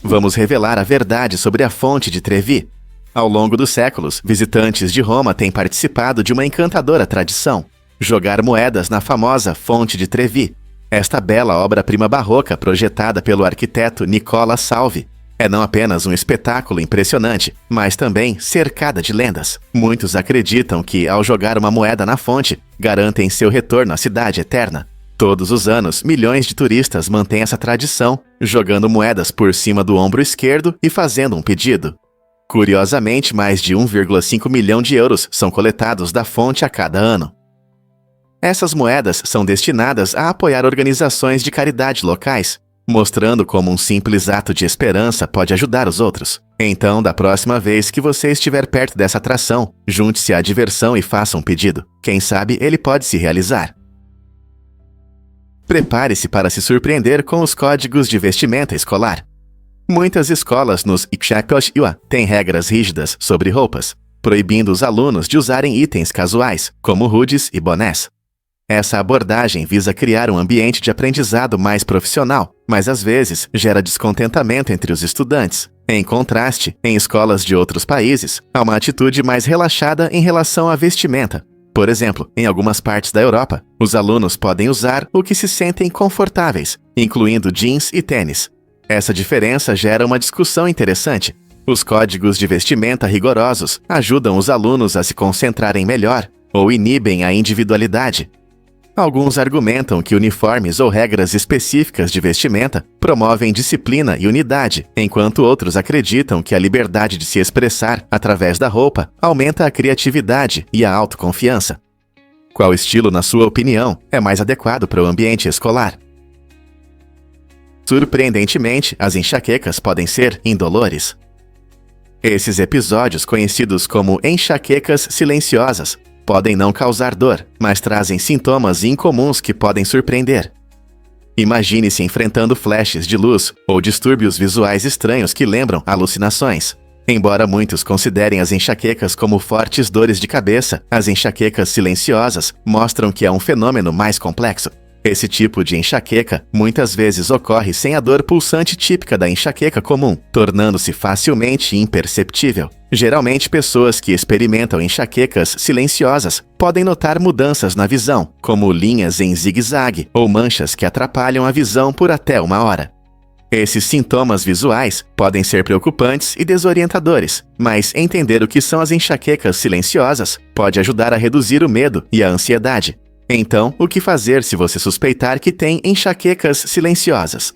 Vamos revelar a verdade sobre a fonte de Trevi. Ao longo dos séculos, visitantes de Roma têm participado de uma encantadora tradição: jogar moedas na famosa Fonte de Trevi. Esta bela obra-prima barroca projetada pelo arquiteto Nicola Salvi é não apenas um espetáculo impressionante, mas também cercada de lendas. Muitos acreditam que, ao jogar uma moeda na fonte, garantem seu retorno à cidade eterna. Todos os anos, milhões de turistas mantêm essa tradição, jogando moedas por cima do ombro esquerdo e fazendo um pedido. Curiosamente, mais de 1,5 milhão de euros são coletados da fonte a cada ano. Essas moedas são destinadas a apoiar organizações de caridade locais, mostrando como um simples ato de esperança pode ajudar os outros. Então, da próxima vez que você estiver perto dessa atração, junte-se à diversão e faça um pedido. Quem sabe ele pode se realizar. Prepare-se para se surpreender com os códigos de vestimenta escolar. Muitas escolas nos Ixacoxiua têm regras rígidas sobre roupas, proibindo os alunos de usarem itens casuais, como hoodies e bonés. Essa abordagem visa criar um ambiente de aprendizado mais profissional, mas às vezes gera descontentamento entre os estudantes. Em contraste, em escolas de outros países, há uma atitude mais relaxada em relação à vestimenta. Por exemplo, em algumas partes da Europa, os alunos podem usar o que se sentem confortáveis, incluindo jeans e tênis. Essa diferença gera uma discussão interessante. Os códigos de vestimenta rigorosos ajudam os alunos a se concentrarem melhor ou inibem a individualidade. Alguns argumentam que uniformes ou regras específicas de vestimenta promovem disciplina e unidade, enquanto outros acreditam que a liberdade de se expressar através da roupa aumenta a criatividade e a autoconfiança. Qual estilo, na sua opinião, é mais adequado para o ambiente escolar? Surpreendentemente, as enxaquecas podem ser indolores. Esses episódios, conhecidos como enxaquecas silenciosas, podem não causar dor, mas trazem sintomas incomuns que podem surpreender. Imagine-se enfrentando flashes de luz ou distúrbios visuais estranhos que lembram alucinações. Embora muitos considerem as enxaquecas como fortes dores de cabeça, as enxaquecas silenciosas mostram que é um fenômeno mais complexo. Esse tipo de enxaqueca muitas vezes ocorre sem a dor pulsante típica da enxaqueca comum, tornando-se facilmente imperceptível. Geralmente, pessoas que experimentam enxaquecas silenciosas podem notar mudanças na visão, como linhas em zigue-zague ou manchas que atrapalham a visão por até 1 hora. Esses sintomas visuais podem ser preocupantes e desorientadores, mas entender o que são as enxaquecas silenciosas pode ajudar a reduzir o medo e a ansiedade. Então, o que fazer se você suspeitar que tem enxaquecas silenciosas?